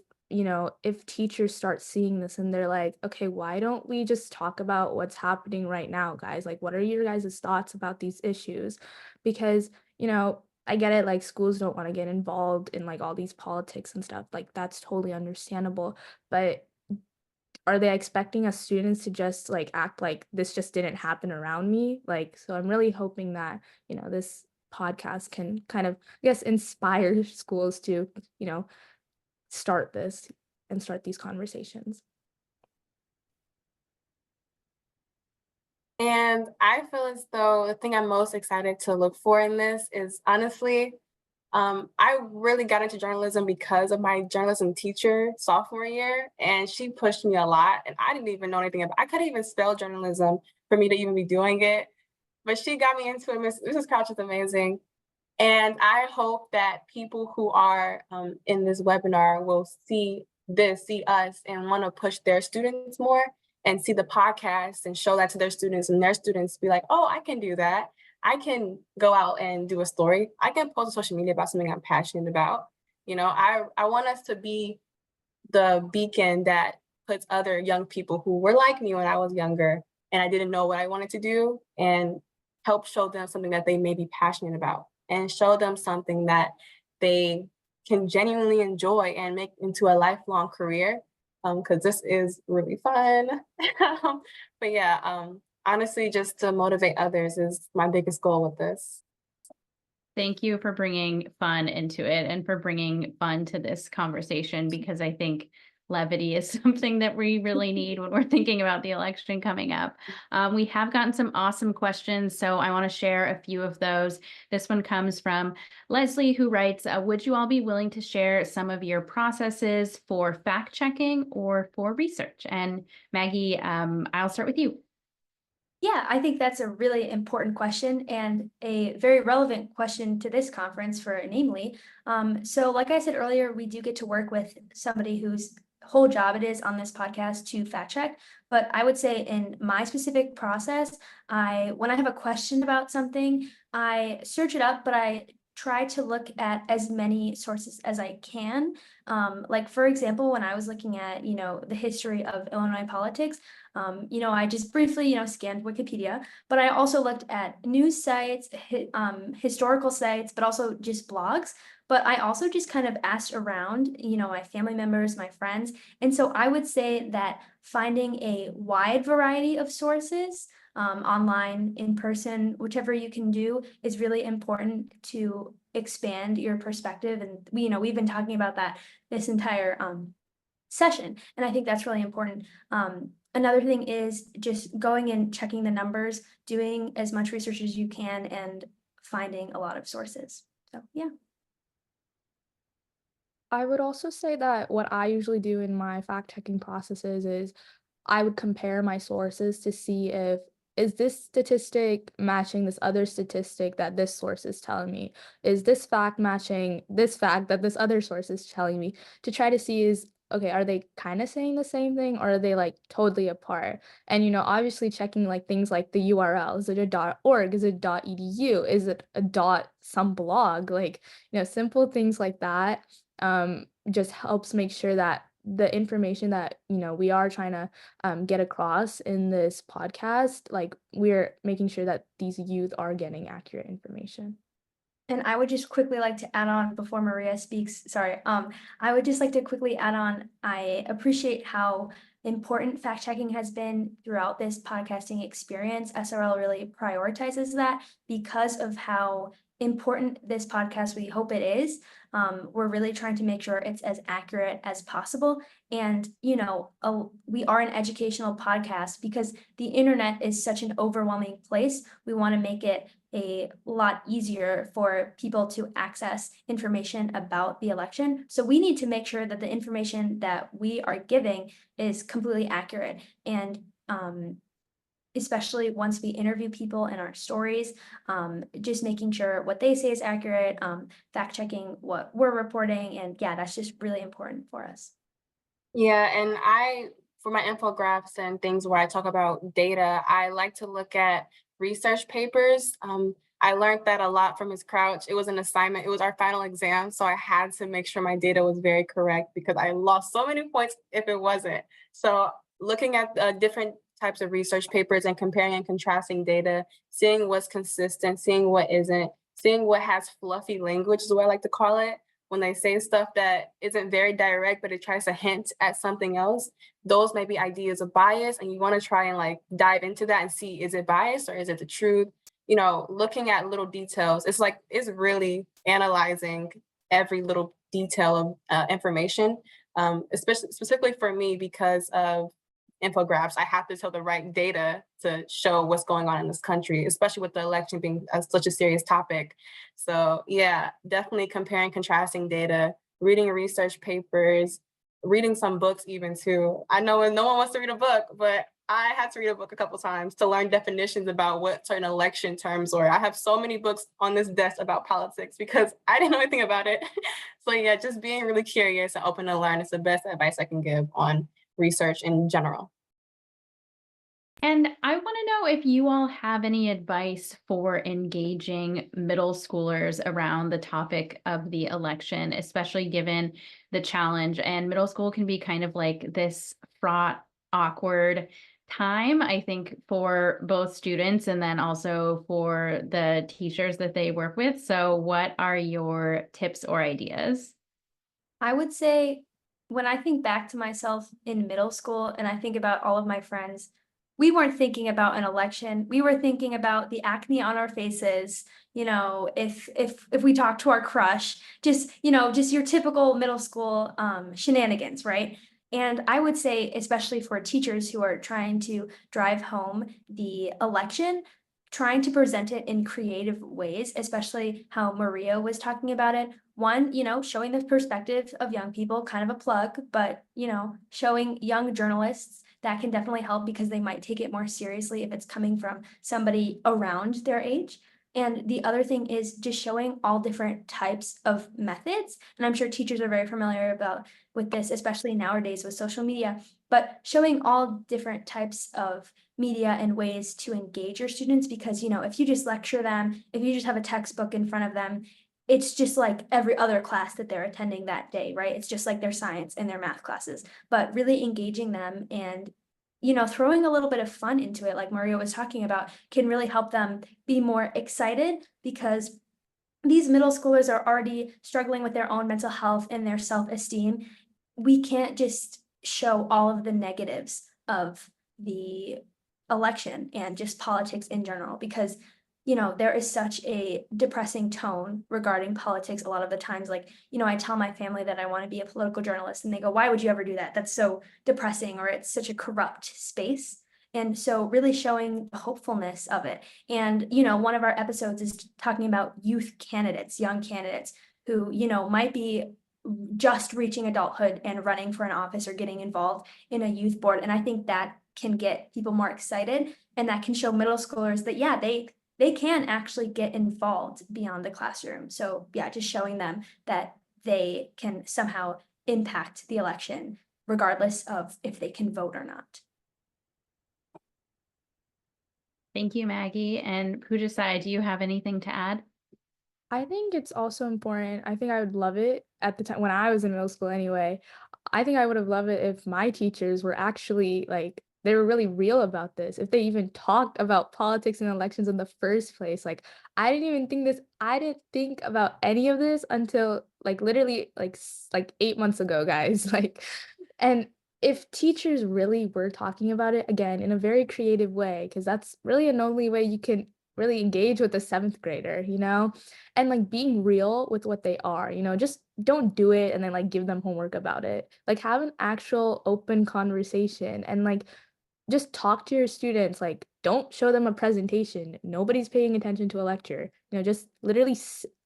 teachers start seeing this and they're like, okay, why don't we just talk about what's happening right now, guys? Like, what are your guys' thoughts about these issues? Because, I get it, like, schools don't want to get involved in like all these politics and stuff. Like, that's totally understandable. But are they expecting us students to just like act like this just didn't happen around me? Like, so I'm really hoping that, this podcast can kind of, I guess, inspire schools to, start this and start these conversations. And I feel as though the thing I'm most excited to look for in this is, honestly, I really got into journalism because of my journalism teacher sophomore year, and she pushed me a lot, and I didn't even know anything about it. I couldn't even spell journalism for me to even be doing it, but she got me into it. Mrs. Crouch is amazing. And I hope that people who are in this webinar will see us, and want to push their students more, and see the podcast and show that to their students, and their students be like, oh, I can do that. I can go out and do a story. I can post on social media about something I'm passionate about. I want us to be the beacon that puts other young people who were like me when I was younger and I didn't know what I wanted to do, and help show them something that they may be passionate about, and show them something that they can genuinely enjoy and make into a lifelong career, because this is really fun. But yeah, honestly, just to motivate others is my biggest goal with this. Thank you for bringing fun into it and for bringing fun to this conversation, because I think levity is something that we really need when we're thinking about the election coming up. We have gotten some awesome questions, so I want to share a few of those. This one comes from Leslie, who writes, would you all be willing to share some of your processes for fact checking or for research? And Maggie, I'll start with you. Yeah, I think that's a really important question and a very relevant question to this conference for namely. So like I said earlier, we do get to work with somebody whose whole job it is on this podcast to fact check. But I would say in my specific process, when I have a question about something, I search it up, but I try to look at as many sources as I can. Like for example, when I was looking at, the history of Illinois politics, I just briefly, scanned Wikipedia, but I also looked at news sites, historical sites, but also just blogs. But I also just kind of asked around, my family members, my friends. And so I would say that finding a wide variety of sources, online, in person, whichever you can do, is really important to expand your perspective. And we've been talking about that this entire session, and I think that's really important. Another thing is just going and checking the numbers, doing as much research as you can, and finding a lot of sources. So yeah. I would also say that what I usually do in my fact-checking processes is I would compare my sources to see if is this statistic matching this other statistic that this source is telling me? Is this fact matching this fact that this other source is telling me? To try to see okay, are they kind of saying the same thing, or are they like totally apart? And obviously checking like things like the URL. Is it a .org? Is it .edu? Is it a some blog? Like, simple things like that just helps make sure that the information that we are trying to get across in this podcast, like we're making sure that these youth are getting accurate information. And I would just quickly like to add on before Maria speaks, sorry, I would just like to quickly add on, I appreciate how important fact checking has been throughout this podcasting experience. SRL really prioritizes that because of how important this podcast, we hope it is. We're really trying to make sure it's as accurate as possible. And, we are an educational podcast because the internet is such an overwhelming place. We want to make it a lot easier for people to access information about the election. So we need to make sure that the information that we are giving is completely accurate. And especially once we interview people in our stories, just making sure what they say is accurate, fact checking what we're reporting. And yeah, that's just really important for us. Yeah, and for my infographics and things where I talk about data, I like to look at research papers. I learned that a lot from Ms. Crouch. It was an assignment. It was our final exam. So I had to make sure my data was very correct because I lost so many points if it wasn't. So looking at different types of research papers and comparing and contrasting data, seeing what's consistent, seeing what isn't, seeing what has fluffy language is what I like to call it. When they say stuff that isn't very direct, but it tries to hint at something else, those may be ideas of bias. And you want to try and like dive into that and see, is it bias or is it the truth? Looking at little details, it's really analyzing every little detail of information, especially specifically for me because of infographics. I have to tell the right data to show what's going on in this country, especially with the election being such a serious topic. So yeah, definitely comparing, contrasting data, reading research papers, reading some books even too. I know no one wants to read a book, but I had to read a book a couple times to learn definitions about what certain election terms were. I have so many books on this desk about politics because I didn't know anything about it. So yeah, just being really curious and open to learn is the best advice I can give on research in general. And I want to know if you all have any advice for engaging middle schoolers around the topic of the election, especially given the challenge. And middle school can be kind of like this fraught, awkward time, I think, for both students and then also for the teachers that they work with. So what are your tips or ideas? I would say when I think back to myself in middle school and I think about all of my friends, we weren't thinking about an election. We were thinking about the acne on our faces, you know, if we talk to our crush, just, you know, just your typical middle school shenanigans, right? And I would say, especially for teachers who are trying to drive home the election, trying to present it in creative ways, especially how Maria was talking about it. One, you know, showing the perspective of young people, kind of a plug, but, you know, showing young journalists that can definitely help because they might take it more seriously if it's coming from somebody around their age. And the other thing is just showing all different types of methods. And I'm sure teachers are very familiar with this, especially nowadays with social media, but showing all different types of media and ways to engage your students, because, you know, if you just lecture them, if you just have a textbook in front of them, it's just like every other class that they're attending that day, right? It's just like their science and their math classes, but really engaging them and, you know, throwing a little bit of fun into it, like Maria was talking about, can really help them be more excited, because these middle schoolers are already struggling with their own mental health and their self-esteem. We can't just show all of the negatives of the election and just politics in general, because, you know, there is such a depressing tone regarding politics a lot of the times. Like, you know, I tell my family that I want to be a political journalist and they go, why would you ever do that? That's so depressing, or it's such a corrupt space. And so really showing the hopefulness of it. And, you know, one of our episodes is talking about youth candidates, young candidates who, you know, might be just reaching adulthood and running for an office or getting involved in a youth board. And I think that can get people more excited, and that can show middle schoolers that, yeah, they can actually get involved beyond the classroom. So yeah, just showing them that they can somehow impact the election, regardless of if they can vote or not. Thank you, Maggie. And Pujasai, do you have anything to add? I think it's also important. I think I would love it at the time when I was in middle school anyway. I think I would have loved it if my teachers were actually like, they were really real about this. If they even talked about politics and elections in the first place. Like, I didn't think about any of this until like literally like 8 months ago, guys. Like, and if teachers really were talking about it again in a very creative way, because that's really an only way you can really engage with a seventh grader, you know, and like being real with what they are, you know, just don't do it and then like give them homework about it. Like have an actual open conversation and like just talk to your students. Like don't show them a presentation. Nobody's paying attention to a lecture. You know, just literally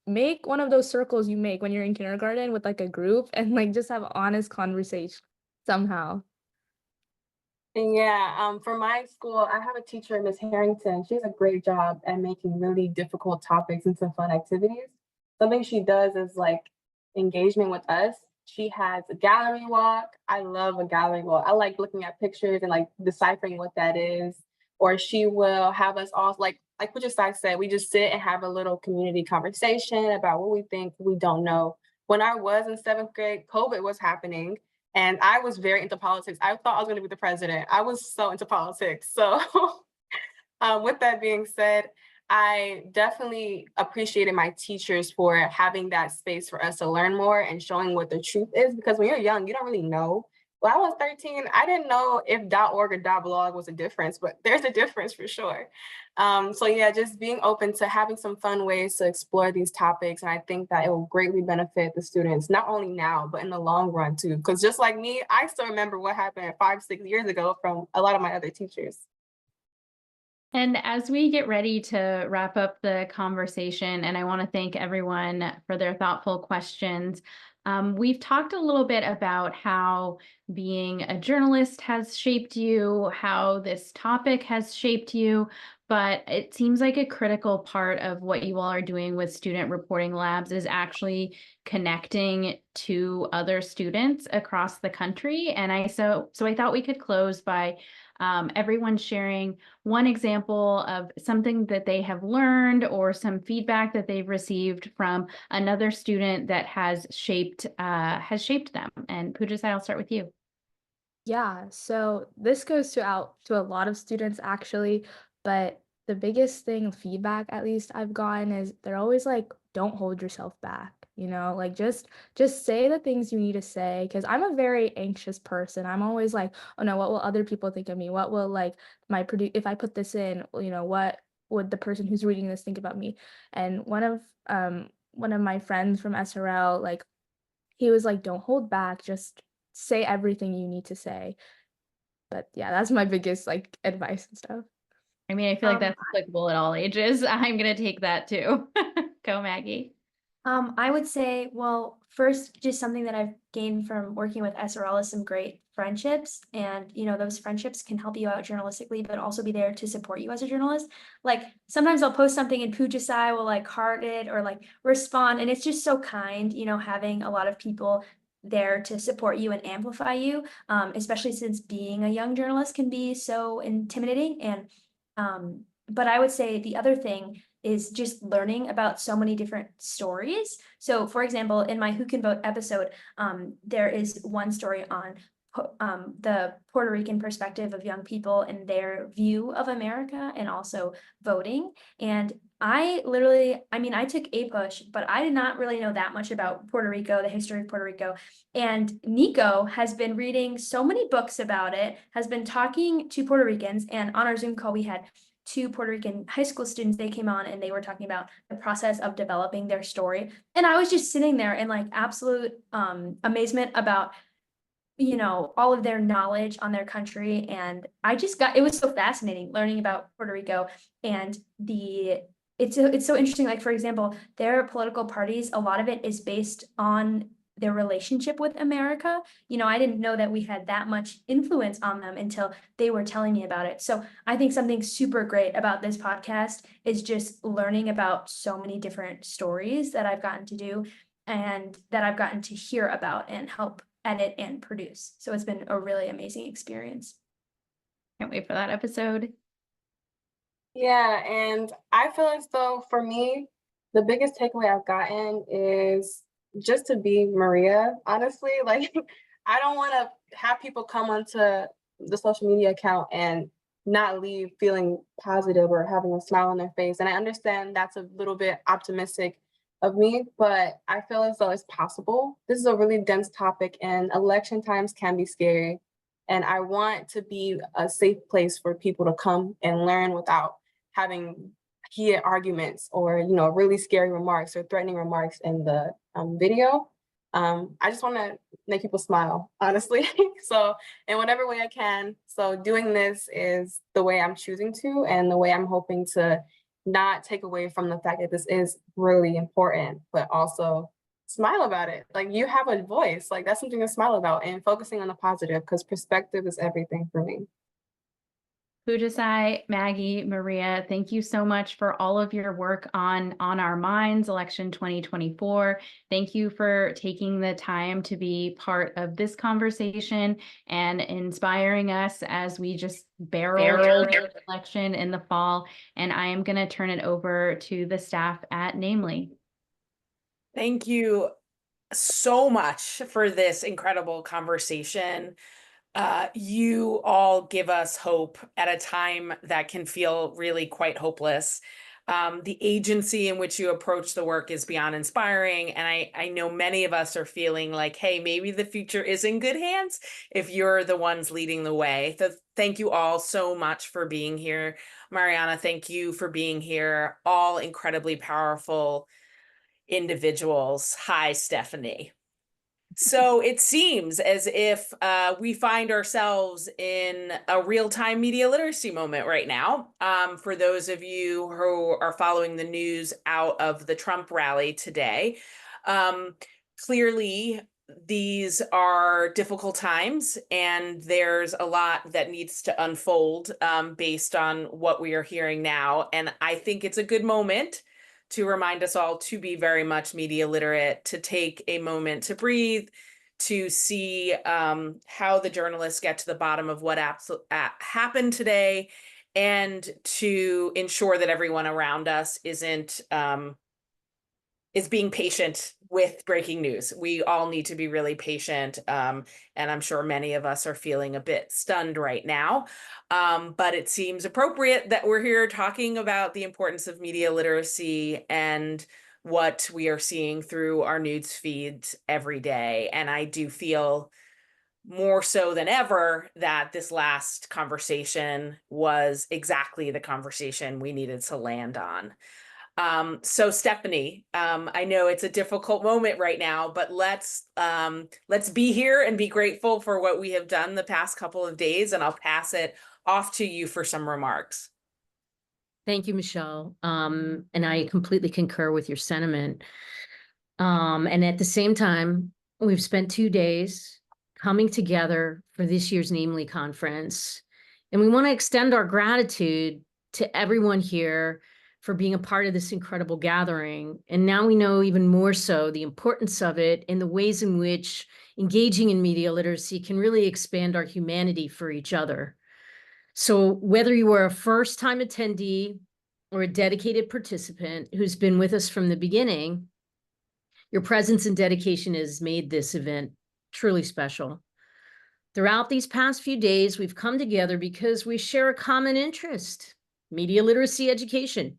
make one of those circles you make when you're in kindergarten with like a group and like just have honest conversation somehow. Yeah, for my school, I have a teacher, Miss Harrington. She does a great job at making really difficult topics into fun activities. Something she does is like engagement with us. She has a gallery walk. I love a gallery walk. I like looking at pictures and like deciphering what that is. Or she will have us all like what just I said, we just sit and have a little community conversation about what we think we don't know. When I was in 7th grade, COVID was happening. And I was very into politics. I thought I was going to be the president. I was so into politics. So with that being said, I definitely appreciated my teachers for having that space for us to learn more and showing what the truth is. Because when you're young, you don't really know. When I was 13, I didn't know if .org or .blog was a difference, but there's a difference for sure. So yeah, just being open to having some fun ways to explore these topics. And I think that it will greatly benefit the students, not only now, but in the long run too. Because just like me, I still remember what happened 5-6 years ago from a lot of my other teachers. And as we get ready to wrap up the conversation, and I want to thank everyone for their thoughtful questions, we've talked a little bit about how being a journalist has shaped you, how this topic has shaped you, but it seems like a critical part of what you all are doing with student reporting labs is actually connecting to other students across the country. And so I thought we could close by everyone sharing one example of something that they have learned or some feedback that they've received from another student that has shaped them. And Pujasai, I'll start with you. Yeah, so this goes out to a lot of students actually, but the biggest thing, feedback at least I've gotten is they're always like, don't hold yourself back, like just say the things you need to say. Because I'm a very anxious person. I'm always like, oh no, what will other people think of me? What will like if I put this in, what would the person who's reading this think about me? And one of my friends from SRL, like he was like, don't hold back, just say everything you need to say. But yeah, that's my biggest like advice and stuff. I mean, I feel like that's applicable at all ages. I'm going to take that too. Go, Maggie. I would say, well, first, just something that I've gained from working with SRL is some great friendships. And, those friendships can help you out journalistically, but also be there to support you as a journalist. Like sometimes I'll post something and Pujasai will like heart it or like respond. And it's just so kind, having a lot of people there to support you and amplify you, especially since being a young journalist can be so intimidating. And, but I would say the other thing is just learning about so many different stories. So for example, in my Who Can Vote episode, there is one story on the Puerto Rican perspective of young people and their view of America and also voting. And I took APUSH, but I did not really know that much about Puerto Rico, the history of Puerto Rico. And Nico has been reading so many books about it, has been talking to Puerto Ricans, and on our Zoom call, we had 2 Puerto Rican high school students. They came on and they were talking about the process of developing their story. And I was just sitting there in like absolute amazement about, all of their knowledge on their country. And it was so fascinating learning about Puerto Rico and it's so interesting. Like, for example, their political parties, a lot of it is based on their relationship with America. I didn't know that we had that much influence on them until they were telling me about it. So I think something super great about this podcast is just learning about so many different stories that I've gotten to do and that I've gotten to hear about and help edit and produce. So it's been a really amazing experience. Can't wait for that episode. Yeah, and I feel as though for me, the biggest takeaway I've gotten is just to be Maria, honestly. Like, I don't want to have people come onto the social media account and not leave feeling positive or having a smile on their face. And I understand that's a little bit optimistic of me, but I feel as though it's possible. This is a really dense topic and election times can be scary. And I want to be a safe place for people to come and learn without having heated arguments or, really scary remarks or threatening remarks in the video. I just want to make people smile, honestly. So in whatever way I can. So doing this is the way I'm choosing to and the way I'm hoping to not take away from the fact that this is really important, but also smile about it. Like, you have a voice, like that's something to smile about, and focusing on the positive, because perspective is everything for me. Pujasai, Maggie, Maria, thank you so much for all of your work on Our Minds, Election 2024. Thank you for taking the time to be part of this conversation and inspiring us as we just barrel the election in the fall. And I am going to turn it over to the staff at Namely. Thank you so much for this incredible conversation. You all give us hope at a time that can feel really quite hopeless. The agency in which you approach the work is beyond inspiring. And I know many of us are feeling like, hey, maybe the future is in good hands if you're the ones leading the way. So thank you all so much for being here. Mariana, thank you for being here. All incredibly powerful individuals. Hi, Stephanie. So it seems as if we find ourselves in a real-time media literacy moment right now. For those of you who are following the news out of the Trump rally today, clearly these are difficult times and there's a lot that needs to unfold based on what we are hearing now. And I think it's a good moment to remind us all to be very much media literate, to take a moment to breathe, to see how the journalists get to the bottom of what happened today, and to ensure that everyone around us isn't is being patient with breaking news. We all need to be really patient. And I'm sure many of us are feeling a bit stunned right now. But it seems appropriate that we're here talking about the importance of media literacy and what we are seeing through our news feeds every day. And I do feel more so than ever that this last conversation was exactly the conversation we needed to land on. So Stephanie, I know it's a difficult moment right now, but let's be here and be grateful for what we have done the past couple of days, and I'll pass it off to you for some remarks. Thank you, Michelle. And I completely concur with your sentiment. And at the same time, we've spent 2 days coming together for this year's Namely Conference. And we want to extend our gratitude to everyone here for being a part of this incredible gathering. And now we know even more so the importance of it and the ways in which engaging in media literacy can really expand our humanity for each other. So whether you are a first-time attendee or a dedicated participant who's been with us from the beginning, your presence and dedication has made this event truly special. Throughout these past few days, we've come together because we share a common interest: media literacy education.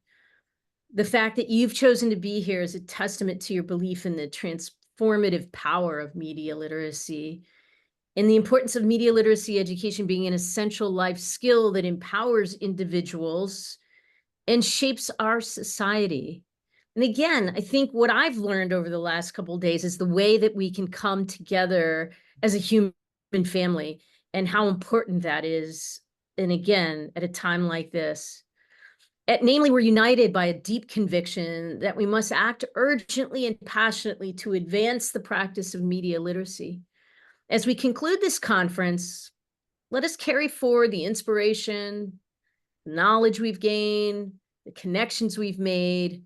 The fact that you've chosen to be here is a testament to your belief in the transformative power of media literacy and the importance of media literacy education being an essential life skill that empowers individuals and shapes our society. And again, I think what I've learned over the last couple of days is the way that we can come together as a human family and how important that is. And again, at a time like this, namely, we're united by a deep conviction that we must act urgently and passionately to advance the practice of media literacy. As we conclude this conference, let us carry forward the inspiration, the knowledge we've gained, the connections we've made,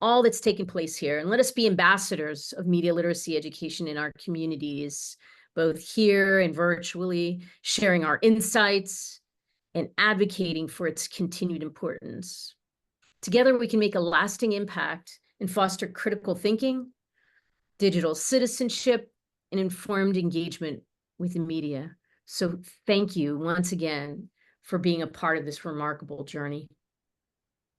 all that's taken place here. And let us be ambassadors of media literacy education in our communities, both here and virtually, sharing our insights and advocating for its continued importance. Together, we can make a lasting impact and foster critical thinking, digital citizenship, and informed engagement with the media. So thank you once again for being a part of this remarkable journey.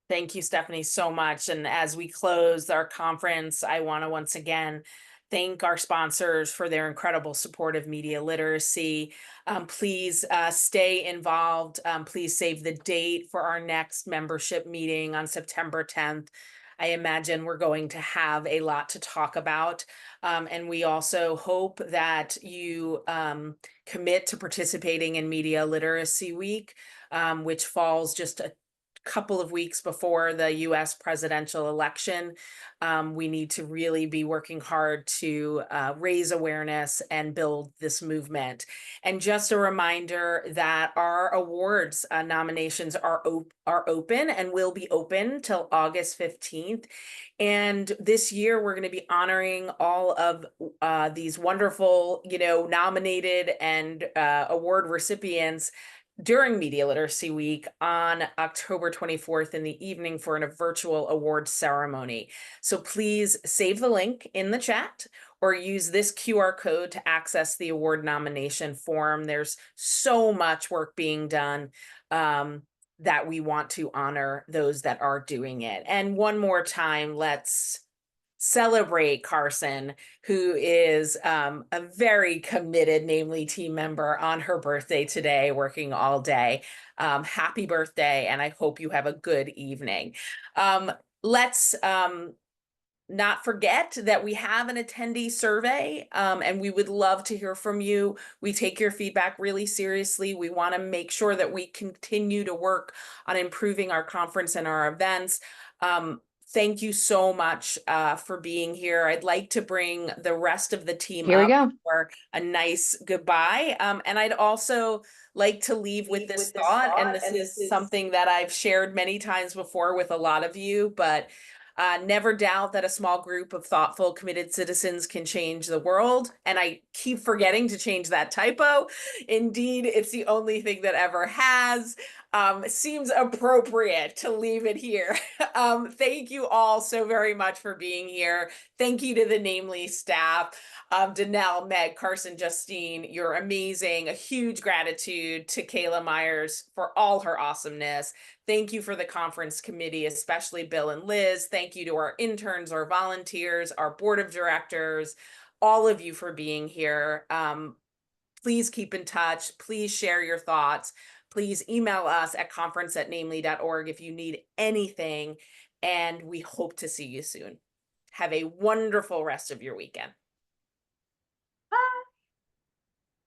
Thank you, Stephanie, so much. And as we close our conference, I want to once again thank our sponsors for their incredible support of media literacy. Please stay involved. Please save the date for our next membership meeting on September 10th. I imagine we're going to have a lot to talk about. And we also hope that you commit to participating in Media Literacy Week, which falls just a couple of weeks before the US presidential election. We need to really be working hard to raise awareness and build this movement. And just a reminder that our awards nominations are open and will be open till August 15th. And this year, we're going to be honoring all of these wonderful, nominated and award recipients during Media Literacy Week on October 24th in the evening for a virtual award ceremony. So please save the link in the chat or use this QR code to access the award nomination form. There's so much work being done that we want to honor those that are doing it. And one more time, let's celebrate Carson, who is a very committed Namely team member on her birthday today, working all day. Happy birthday, and I hope you have a good evening. Let's not forget that we have an attendee survey, and we would love to hear from you. We take your feedback really seriously. We want to make sure that we continue to work on improving our conference and our events. Thank you so much for being here. I'd like to bring the rest of the team up for a nice goodbye. And I'd also like to leave with this thought, and this is something that I've shared many times before with a lot of you, but never doubt that a small group of thoughtful, committed citizens can change the world. And I keep forgetting to change that typo. Indeed, it's the only thing that ever has. seems appropriate to leave it here. Thank you all so very much for being here. Thank you to the Namely staff, Danelle, Meg, Carson, Justine, you're amazing. A huge gratitude to Kayla Myers for all her awesomeness. Thank you for the conference committee, especially Bill and Liz. Thank you to our interns, our volunteers, our board of directors, all of you for being here. Please keep in touch. Please share your thoughts. Please email us at conference@namely.org if you need anything. And we hope to see you soon. Have a wonderful rest of your weekend.